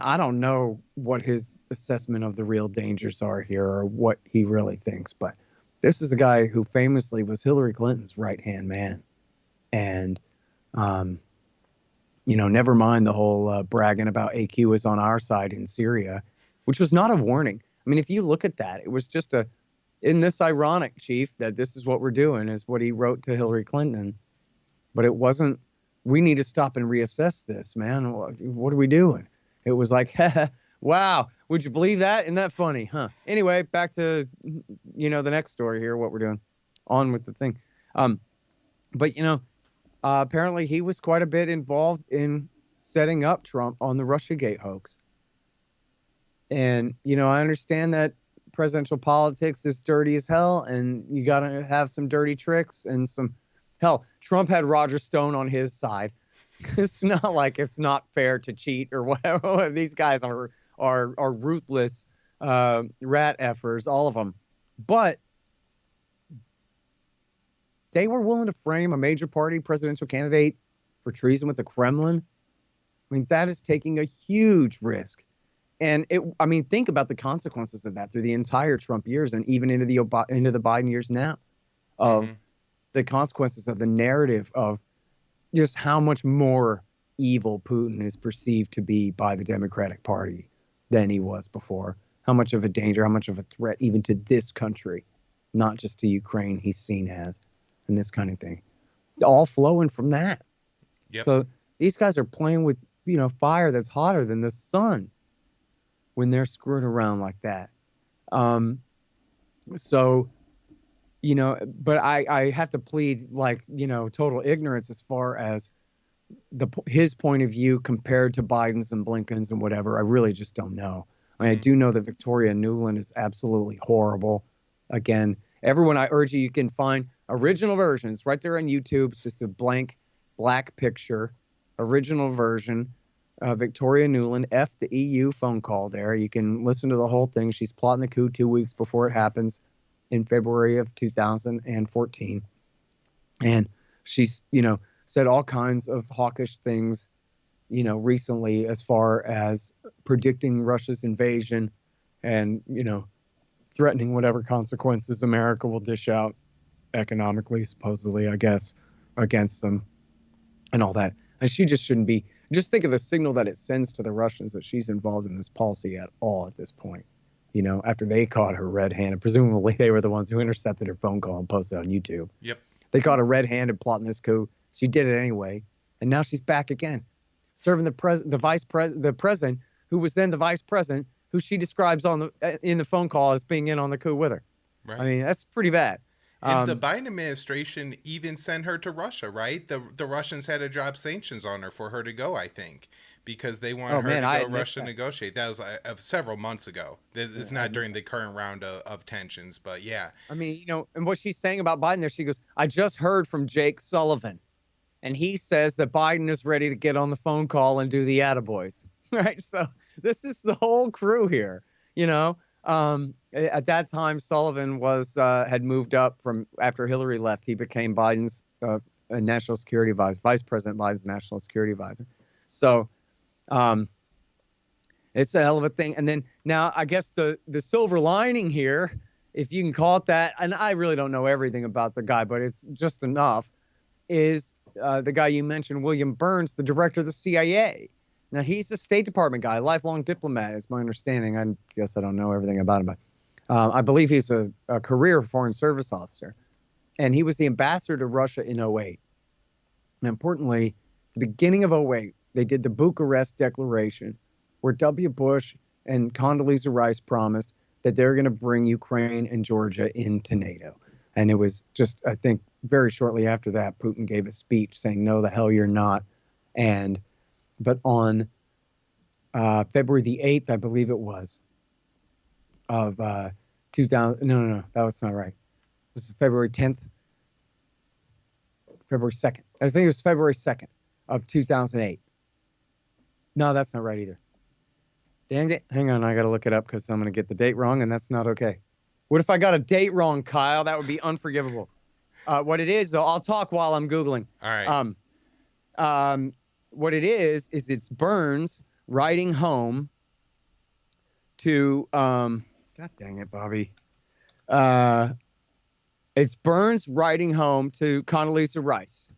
I don't know what his assessment of the real dangers are here or what he really thinks, but this is the guy who famously was Hillary Clinton's right-hand man. And, never mind the whole bragging about AQ is on our side in Syria, which was not a warning. I mean, if you look at that, it was just isn't this ironic, Chief, that this is what we're doing, is what he wrote to Hillary Clinton. But it wasn't, we need to stop and reassess this, man. What are we doing? It was like, wow, would you believe that? Isn't that funny, huh? Anyway, back to, the next story here, what we're doing. On with the thing. But, apparently he was quite a bit involved in setting up Trump on the Russiagate hoax. And, I understand that presidential politics is dirty as hell, and you got to have some dirty tricks and some, hell, Trump had Roger Stone on his side. It's not like it's not fair to cheat or whatever. These guys are ruthless rat effers, all of them. But they were willing to frame a major party presidential candidate for treason with the Kremlin. I mean, that is taking a huge risk. And think about the consequences of that through the entire Trump years and even into the Biden years now, of Mm-hmm. the consequences of the narrative of just how much more evil Putin is perceived to be by the Democratic Party than he was before. How much of a danger, how much of a threat even to this country, not just to Ukraine, he's seen as, and this kind of thing. All flowing from that. Yep. So these guys are playing with, fire that's hotter than the sun when they're screwing around like that. But I have to plead total ignorance as far as his point of view compared to Biden's and Blinken's and whatever. I really just don't know. I mean, I do know that Victoria Nuland is absolutely horrible. Again, everyone, I urge you can find original versions right there on YouTube. It's just a blank black picture, original version. Victoria Nuland, F the EU phone call there. You can listen to the whole thing. She's plotting the coup 2 weeks before it happens in February of 2014. And she's, said all kinds of hawkish things recently, as far as predicting Russia's invasion and, threatening whatever consequences America will dish out economically, supposedly, I guess, against them and all that. And she just shouldn't be. Just think of the signal that it sends to the Russians that she's involved in this policy at all at this point. After they caught her red-handed, presumably they were the ones who intercepted her phone call and posted it on YouTube. Yep. They caught her red-handed plotting this coup. She did it anyway, and now she's back again, serving the president, who was then the vice president, who she describes in the phone call as being in on the coup with her. Right. I mean, that's pretty bad. And the Biden administration even sent her to Russia, right? The Russians had to drop sanctions on her for her to go, I think, because they wanted her to go to Russia to negotiate. That was several months ago. It's not during the current round of tensions, but yeah. I mean, and what she's saying about Biden there, she goes, I just heard from Jake Sullivan, and he says that Biden is ready to get on the phone call and do the attaboys, right? So this is the whole crew here, At that time, Sullivan had moved up from after Hillary left. He became Biden's national security advisor, Vice President Biden's national security advisor. So it's a hell of a thing. And then now I guess the silver lining here, if you can call it that, and I really don't know everything about the guy, but it's just enough, is the guy you mentioned, William Burns, the director of the CIA. Now, he's a State Department guy, lifelong diplomat, is my understanding. I guess I don't know everything about him, but I believe he's a career Foreign Service officer. And he was the ambassador to Russia in 2008. And importantly, the beginning of 2008, they did the Bucharest Declaration, where W. Bush and Condoleezza Rice promised that they're going to bring Ukraine and Georgia into NATO. And it was just, I think, very shortly after that, Putin gave a speech saying, no, the hell you're not. But on February the 8th, I believe it was, of 2000, no, that's not right. It was February 10th, February 2nd. I think it was February 2nd of 2008. No, that's not right either. Dang it. Hang on, I got to look it up because I'm going to get the date wrong, and that's not okay. What if I got a date wrong, Kyle? That would be unforgivable. What it is, though, I'll talk while I'm Googling. All right. What it is it's Burns writing home to, God dang it, Bobby. It's Burns writing home to Condoleezza Rice.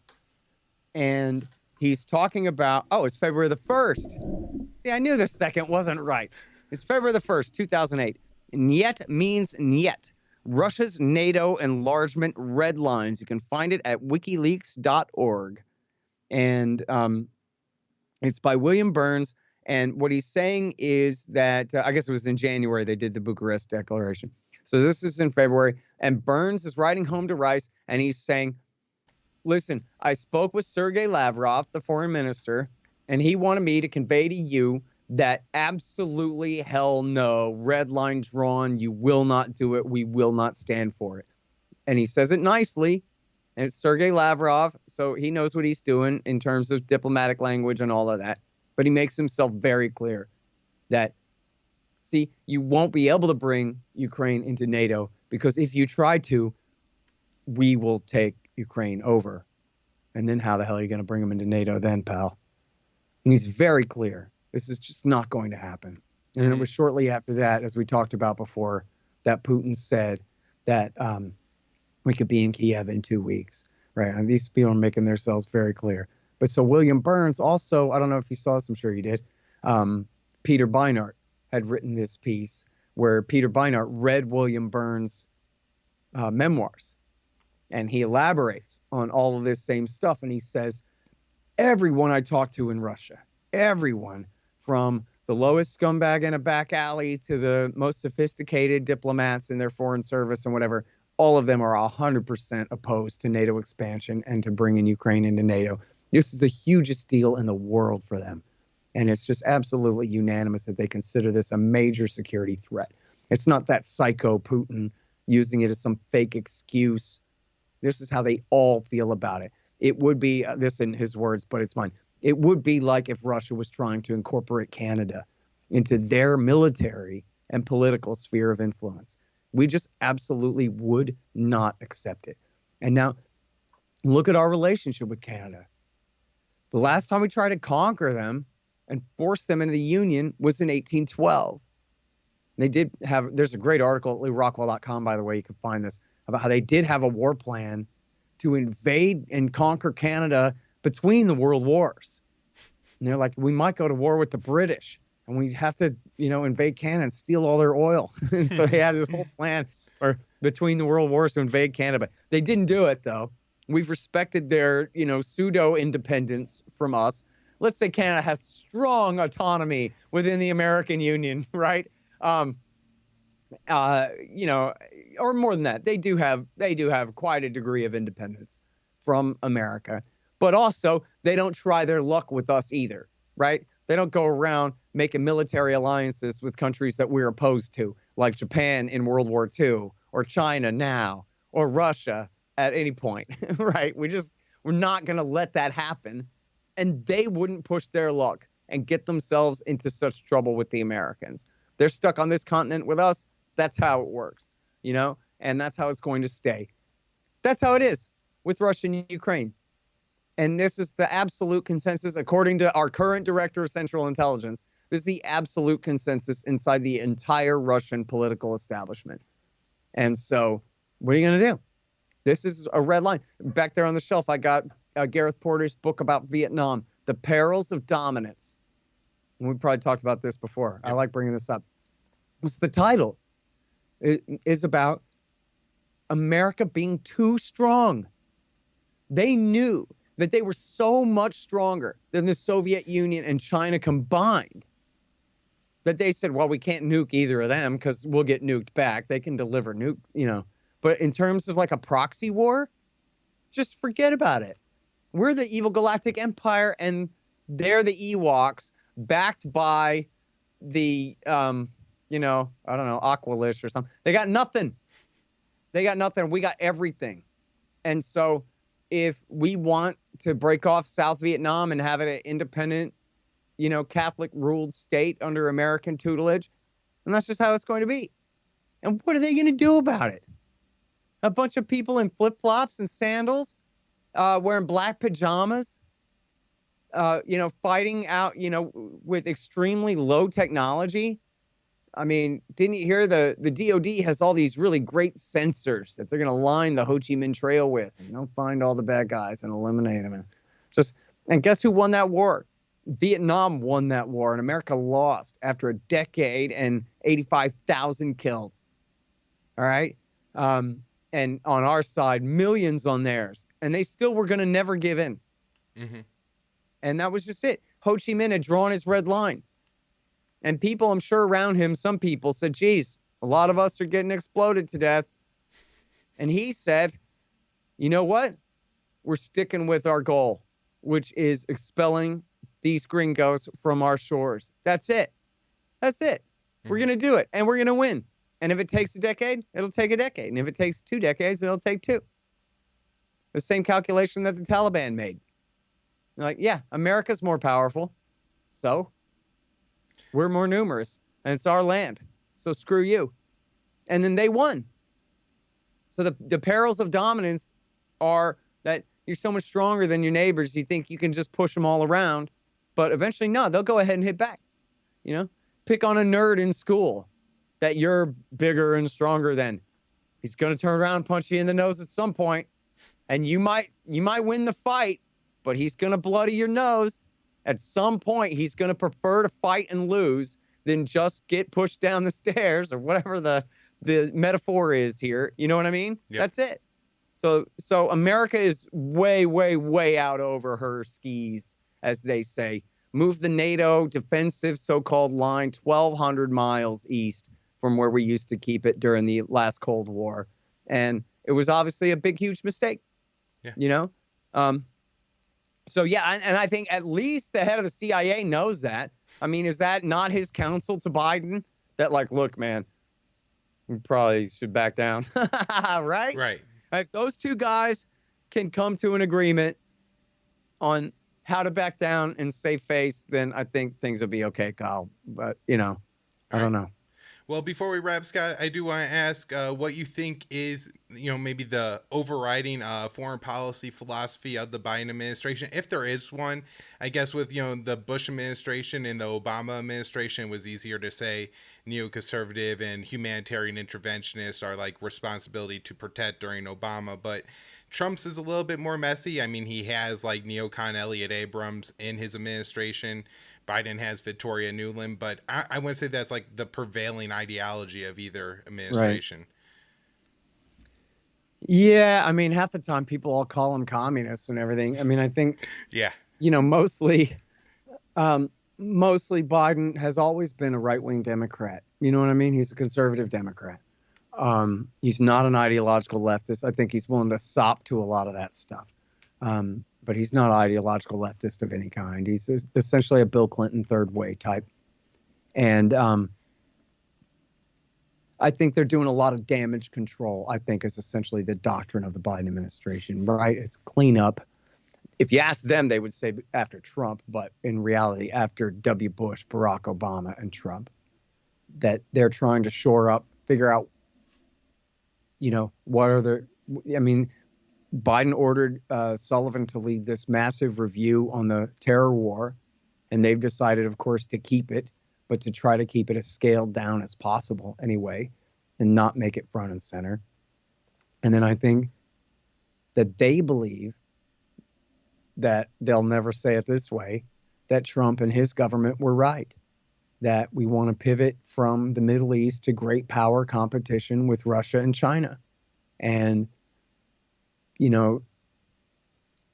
And he's talking about, it's February the 1st. See, I knew the second wasn't right. It's February the 1st, 2008. Niet means niet. Russia's NATO enlargement red lines. You can find it at wikileaks.org. And it's by William Burns. And what he's saying is that, I guess it was in January, they did the Bucharest Declaration. So this is in February. And Burns is writing home to Rice, and he's saying, listen, I spoke with Sergei Lavrov, the foreign minister, and he wanted me to convey to you that absolutely hell no, red line drawn, you will not do it, we will not stand for it. And he says it nicely, and it's Sergei Lavrov, so he knows what he's doing in terms of diplomatic language and all of that. But he makes himself very clear that, see, you won't be able to bring Ukraine into NATO because if you try to, we will take Ukraine over. And then how the hell are you going to bring them into NATO then, pal? And he's very clear. This is just not going to happen. And then it was shortly after that, as we talked about before, that Putin said that we could be in Kiev in 2 weeks, right? And these people are making themselves very clear. But so William Burns also, I don't know if you saw this, I'm sure you did, Peter Beinart had written this piece where Peter Beinart read William Burns' memoirs. And he elaborates on all of this same stuff. And he says, everyone I talked to in Russia, everyone from the lowest scumbag in a back alley to the most sophisticated diplomats in their foreign service and whatever, all of them are 100% opposed to NATO expansion and to bringing Ukraine into NATO. This is the hugest deal in the world for them. And it's just absolutely unanimous that they consider this a major security threat. It's not that psycho Putin using it as some fake excuse. This is how they all feel about it. It would be, this in his words, but it's mine. It would be like if Russia was trying to incorporate Canada into their military and political sphere of influence. We just absolutely would not accept it. And now look at our relationship with Canada. The last time we tried to conquer them and force them into the Union was in 1812. They did have, there's a great article at LewRockwell.com, by the way, you can find this, about how they did have a war plan to invade and conquer Canada between the world wars. And they're like, we might go to war with the British and we have to, invade Canada and steal all their oil. And so they had this whole plan for between the world wars to invade Canada. They didn't do it, though. We've respected their, pseudo independence from us. Let's say Canada has strong autonomy within the American Union, right? Or more than that, they do have quite a degree of independence from America, but also they don't try their luck with us either, right? They don't go around making military alliances with countries that we're opposed to, like Japan in World War II, or China now, or Russia at any point, right? We're not going to let that happen, and they wouldn't push their luck and get themselves into such trouble with the Americans. They're stuck on this continent with us. That's how it works, and that's how it's going to stay. That's how it is with Russia and Ukraine. And this is the absolute consensus, according to our current director of Central Intelligence. This is the absolute consensus inside the entire Russian political establishment. And so what are you going to do? This is a red line. Back there on the shelf, I got Gareth Porter's book about Vietnam, The Perils of Dominance. And we probably talked about this before. I like bringing this up. What's the title? It is about America being too strong. They knew that they were so much stronger than the Soviet Union and China combined that they said, well, we can't nuke either of them because we'll get nuked back. They can deliver nukes, But in terms of like a proxy war, just forget about it. We're the evil galactic empire, and they're the Ewoks backed by the, I don't know, Aqualish or something. They got nothing. We got everything. And so if we want to break off South Vietnam and have it an independent, Catholic-ruled state under American tutelage, and that's just how it's going to be. And what are they going to do about it? A bunch of people in flip-flops and sandals, wearing black pajamas, fighting out, with extremely low technology. I mean, didn't you hear the DOD has all these really great sensors that they're going to line the Ho Chi Minh Trail with, and they'll find all the bad guys and eliminate them. And guess who won that war? Vietnam won that war, and America lost after a decade and 85,000 killed. All right. And on our side, millions on theirs, and they still were going to never give in. Mm-hmm. And that was just it. Ho Chi Minh had drawn his red line. And people, I'm sure around him, some people said, geez, a lot of us are getting exploded to death. And he said, you know what? We're sticking with our goal, which is expelling these gringos from our shores. That's it. Mm-hmm. We're going to do it, and we're going to win. And if it takes a decade, it'll take a decade. And if it takes 2 decades, it'll take 2. The same calculation that the Taliban made. They're like, yeah, America's more powerful. So we're more numerous, and it's our land. So screw you. And then they won. So the perils of dominance are that you're so much stronger than your neighbors, you think you can just push them all around. But eventually, no, they'll go ahead and hit back. Pick on a nerd in school that you're bigger and stronger than. He's going to turn around and punch you in the nose at some point, and you might win the fight, but he's going to bloody your nose. At some point, he's going to prefer to fight and lose than just get pushed down the stairs or whatever the metaphor is here. You know what I mean? Yep. That's it. So America is way, way, way out over her skis, as they say. Move the NATO defensive so-called line 1,200 miles east from where we used to keep it during the last Cold War. And it was obviously a big, huge mistake. Yeah. So, yeah, and I think at least the head of the CIA knows that. I mean, is that not his counsel to Biden? That, like, look, man, we probably should back down. Right? Right. If those two guys can come to an agreement on how to back down and save face, then I think things will be okay, Kyle. But, I don't know. Well, before we wrap, Scott, I do want to ask what you think is, maybe the overriding foreign policy philosophy of the Biden administration, if there is one. I guess with the Bush administration and the Obama administration, it was easier to say neoconservative and humanitarian interventionists are like responsibility to protect during Obama, but Trump's is a little bit more messy. I mean, he has like neocon Elliot Abrams in his administration. Biden has Victoria Nuland, but I wouldn't say that's like the prevailing ideology of either Right. administration. Yeah, I mean, half the time people all call them communists and everything. I mean, I think, Yeah. mostly, um, mostly Biden has always been a right-wing Democrat. You know what I mean? He's a conservative Democrat. He's not an ideological leftist. I think he's willing to sop to a lot of that stuff. But he's not ideological leftist of any kind. He's essentially a Bill Clinton third way type. And I think they're doing a lot of damage control, I think is essentially the doctrine of the Biden administration, right? It's cleanup. If you ask them, they would say after Trump, but in reality, after W. Bush, Barack Obama, and Trump, that they're trying to shore up, figure out, what are the, I mean, Biden ordered Sullivan to lead this massive review on the terror war, and they've decided, of course, to keep it, but to try to keep it as scaled down as possible anyway, and not make it front and center. And then I think that they believe that they'll never say it this way, that Trump and his government were right, that we want to pivot from the Middle East to great power competition with Russia and China. And,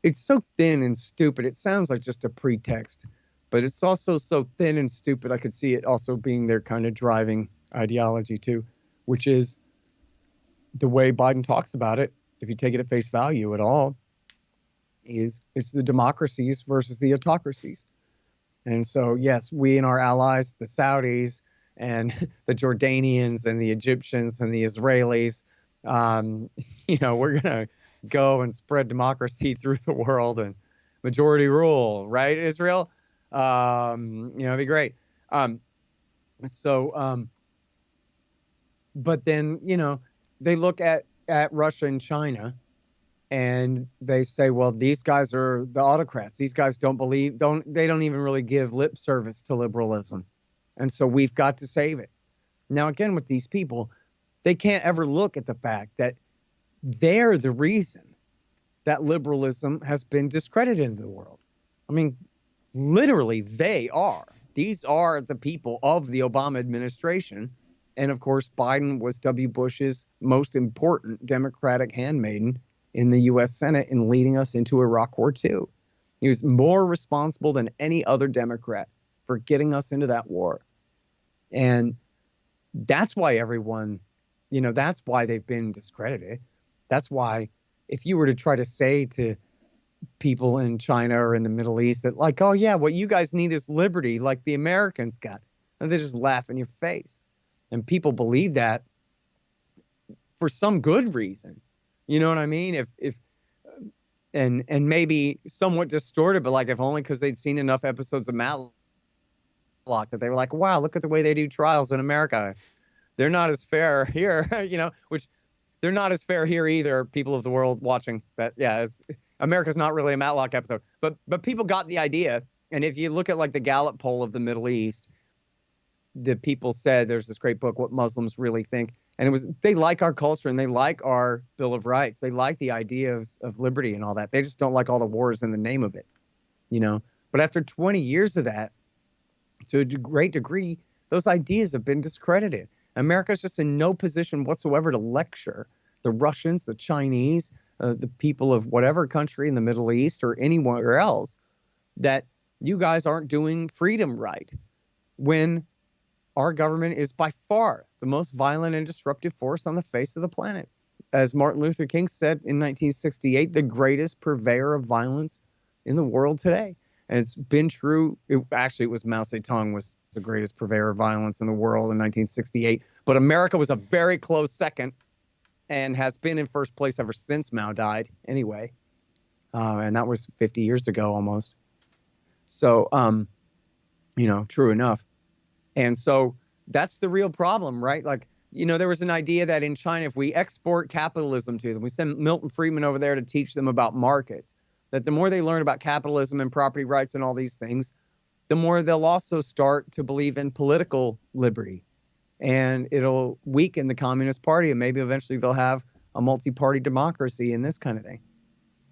it's so thin and stupid. It sounds like just a pretext, but it's also so thin and stupid. I could see it also being their kind of driving ideology too, which is the way Biden talks about it. If you take it at face value at all, it's the democracies versus the autocracies. And so, yes, we and our allies, the Saudis and the Jordanians and the Egyptians and the Israelis, we're going to go and spread democracy through the world and majority rule, right, Israel? It'd be great. But then, they look at Russia and China and they say, well, these guys are the autocrats. These guys don't even really give lip service to liberalism. And so we've got to save it. Now, again, with these people, they can't ever look at the fact that they're the reason that liberalism has been discredited in the world. I mean, literally, they are. These are the people of the Obama administration. And of course, Biden was W. Bush's most important Democratic handmaiden in the U.S. Senate in leading us into Iraq War II. He was more responsible than any other Democrat for getting us into that war. And that's why everyone, that's why they've been discredited. That's why if you were to try to say to people in China or in the Middle East that like, oh yeah, what you guys need is liberty like the Americans got, and they just laugh in your face. And people believe that for some good reason. You know what I mean? And maybe somewhat distorted, but like if only because they'd seen enough episodes of Matlock that they were like, wow, look at the way they do trials in America. They're not as fair here, which they're not as fair here either. People of the world watching that. Yeah, America's not really a Matlock episode, but people got the idea. And if you look at like the Gallup poll of the Middle East, the people said there's this great book, What Muslims Really Think. And it was, they like our culture and they like our Bill of Rights. They like the idea of liberty and all that. They just don't like all the wars in the name of it, But after 20 years of that, to a great degree, those ideas have been discredited. America's just in no position whatsoever to lecture the Russians, the Chinese, the people of whatever country in the Middle East or anywhere else that you guys aren't doing freedom right, when our government is by far the most violent and disruptive force on the face of the planet. As Martin Luther King said in 1968, the greatest purveyor of violence in the world today. And it's been true. It was Mao Zedong was the greatest purveyor of violence in the world in 1968. But America was a very close second and has been in first place ever since Mao died anyway. And that was 50 years ago almost. So, true enough. And so that's the real problem, right? Like, there was an idea that in China, if we export capitalism to them, we send Milton Friedman over there to teach them about markets, that the more they learn about capitalism and property rights and all these things, the more they'll also start to believe in political liberty. And it'll weaken the Communist Party, and maybe eventually they'll have a multi-party democracy and this kind of thing.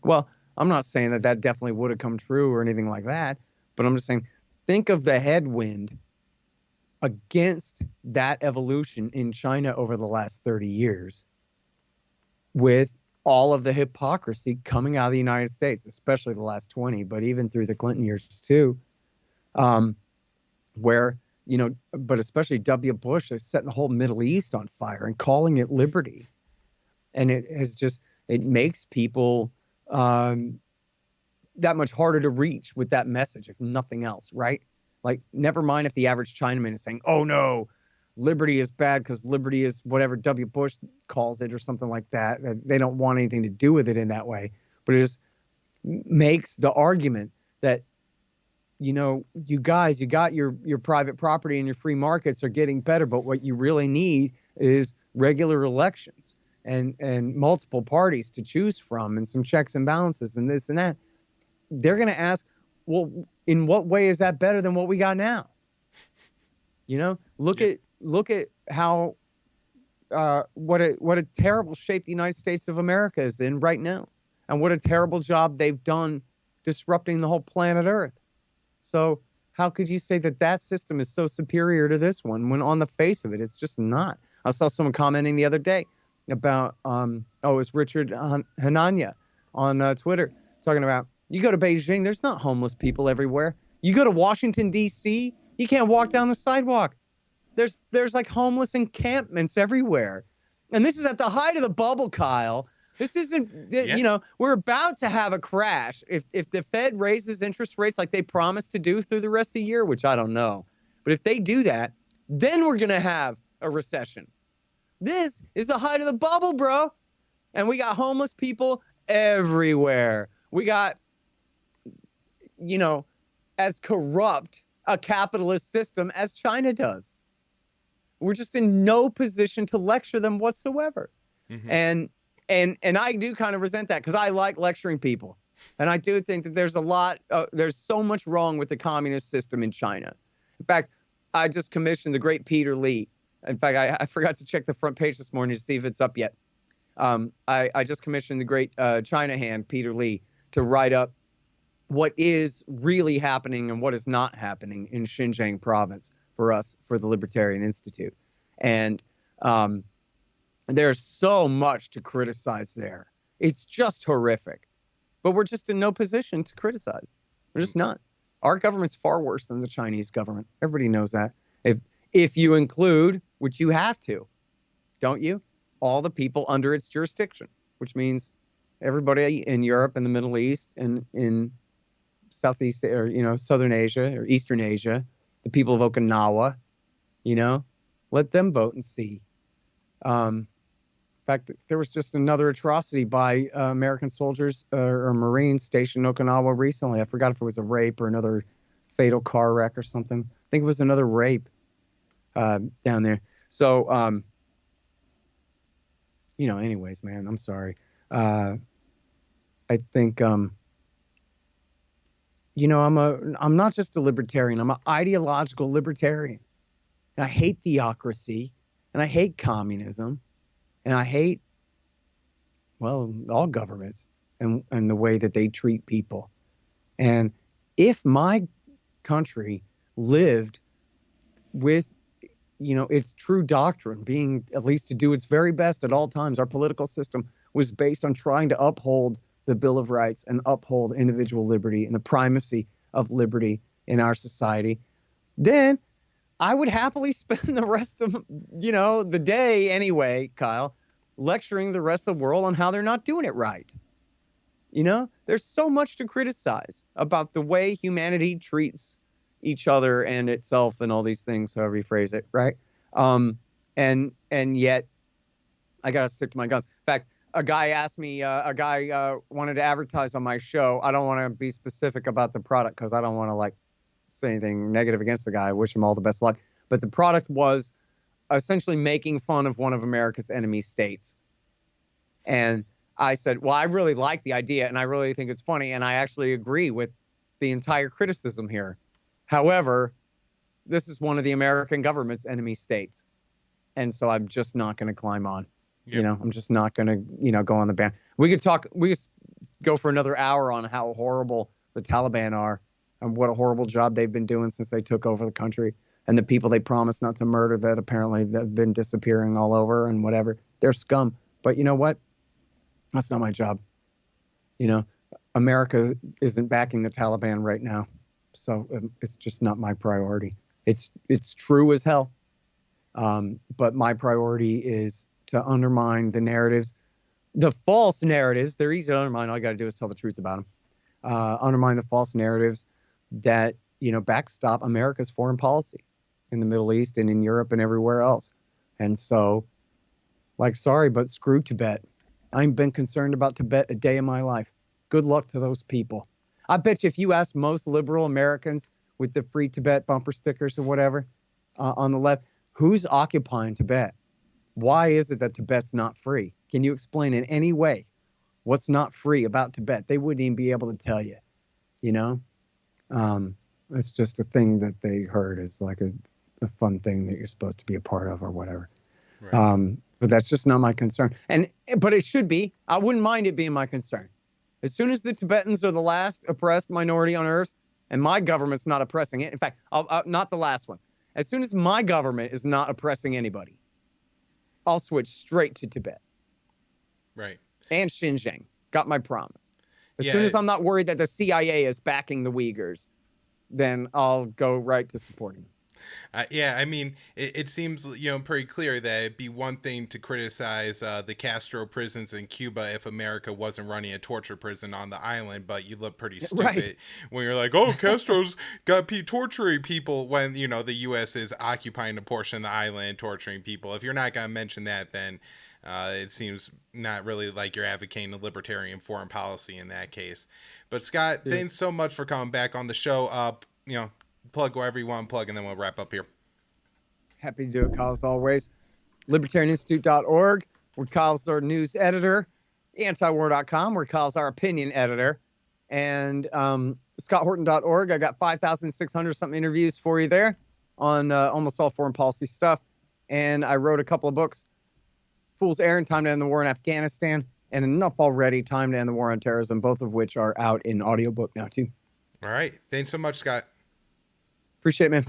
Well, I'm not saying that that definitely would have come true or anything like that, but I'm just saying, think of the headwind against that evolution in China over the last 30 years with all of the hypocrisy coming out of the United States, especially the last 20, but even through the Clinton years too, where, but especially W. Bush is setting the whole Middle East on fire and calling it liberty. And it makes people that much harder to reach with that message, if nothing else, right? Like, never mind if the average Chinaman is saying, oh no, liberty is bad because liberty is whatever W. Bush calls it or something like that. They don't want anything to do with it in that way. But it just makes the argument that, you guys, you got your private property and your free markets are getting better, but what you really need is regular elections and multiple parties to choose from and some checks and balances and this and that. They're going to ask, well, in what way is that better than what we got now? Look at how what a terrible shape the United States of America is in right now, and what a terrible job they've done disrupting the whole planet Earth. So how could you say that system is so superior to this one when on the face of it, it's just not? I saw someone commenting the other day about, it was Richard Hanania on Twitter talking about, you go to Beijing, there's not homeless people everywhere. You go to Washington, D.C., you can't walk down the sidewalk. There's like homeless encampments everywhere. And this is at the height of the bubble, Kyle. This isn't, we're about to have a crash. If the Fed raises interest rates like they promised to do through the rest of the year, which I don't know, but if they do that, then we're going to have a recession. This is the height of the bubble, bro. And we got homeless people everywhere. We got, as corrupt a capitalist system as China does. We're just in no position to lecture them whatsoever. Mm-hmm. And I do kind of resent that because I like lecturing people. And I do think that there's so much wrong with the communist system in China. In fact, I just commissioned the great Peter Lee. In fact, I forgot to check the front page this morning to see if it's up yet. I just commissioned the great China hand, Peter Lee, to write up what is really happening and what is not happening in Xinjiang province for us, for the Libertarian Institute. And there's so much to criticize there. It's just horrific. But we're just in no position to criticize. We're just not. Our government's far worse than the Chinese government. Everybody knows that. If you include, which you have to, don't you, all the people under its jurisdiction, which means everybody in Europe and the Middle East and in Southeast or, Southern Asia or Eastern Asia, the people of Okinawa, let them vote and see. In fact, there was just another atrocity by American soldiers or Marines stationed in Okinawa recently. I forgot if it was a rape or another fatal car wreck or something. I think it was another rape down there. So, anyways, man, I'm sorry. I think, I'm not just a libertarian. I'm an ideological libertarian. And I hate theocracy, and I hate communism, and I hate, all governments and the way that they treat people. And if my country lived with, its true doctrine being at least to do its very best at all times, our political system was based on trying to uphold the Bill of Rights and uphold individual liberty and the primacy of liberty in our society, then I would happily spend the rest of, the day anyway, Kyle, lecturing the rest of the world on how they're not doing it right. There's so much to criticize about the way humanity treats each other and itself and all these things, however you phrase it, right? And yet I got to stick to my guns. In fact, a guy asked me, wanted to advertise on my show. I don't want to be specific about the product because I don't want to say anything negative against the guy. I wish him all the best luck. but the product was essentially making fun of one of America's enemy states. And I said, well, I really like the idea and I really think it's funny. And I actually agree with the entire criticism here. However, this is one of the American government's enemy states. And so I'm just not going to climb on. Yep. You know, I'm just not going to, go on the ban. We could go for another hour on how horrible the Taliban are and what a horrible job they've been doing since they took over the country, and the people they promised not to murder that apparently have been disappearing all over and whatever. They're scum. But you know what? That's not my job. You know, America isn't backing the Taliban right now. So it's just not my priority. It's true as hell. But my priority is to undermine the narratives, the false narratives. They're easy to undermine. All you got to do is tell the truth about them. Undermine the false narratives that, backstop America's foreign policy in the Middle East and in Europe and everywhere else. And so, sorry, but screw Tibet. I ain't been concerned about Tibet a day in my life. Good luck to those people. I bet you if you ask most liberal Americans with the free Tibet bumper stickers or whatever on the left, who's occupying Tibet? Why is it that Tibet's not free? Can you explain in any way what's not free about Tibet? They wouldn't even be able to tell you, It's just a thing that they heard as like a fun thing that you're supposed to be a part of or whatever. Right. But that's just not my concern. But it should be. I wouldn't mind it being my concern. As soon as the Tibetans are the last oppressed minority on earth and my government's not oppressing it, in fact, not the last ones. As soon as my government is not oppressing anybody, I'll switch straight to Tibet. Right. And Xinjiang. Got my promise. As soon as I'm not worried that the CIA is backing the Uyghurs, then I'll go right to supporting them. I mean, it seems, pretty clear that it'd be one thing to criticize the Castro prisons in Cuba if America wasn't running a torture prison on the island, but you look pretty stupid when you're like, oh, Castro's got torturing people when, the U.S. is occupying a portion of the island, torturing people. If you're not going to mention that, then it seems not really like you're advocating a libertarian foreign policy in that case. But Scott, thanks so much for coming back on the show. Plug wherever you want to plug, and then we'll wrap up here. Happy to do it, Kyle, as always. LibertarianInstitute.org, where Kyle's our news editor. Antiwar.com, where Kyle's our opinion editor. And ScottHorton.org. I got 5,600-something interviews for you there on almost all foreign policy stuff. And I wrote a couple of books. Fool's Errand, Time to End the War in Afghanistan, and Enough Already, Time to End the War on Terrorism, both of which are out in audiobook now, too. All right. Thanks so much, Scott. Appreciate it, man.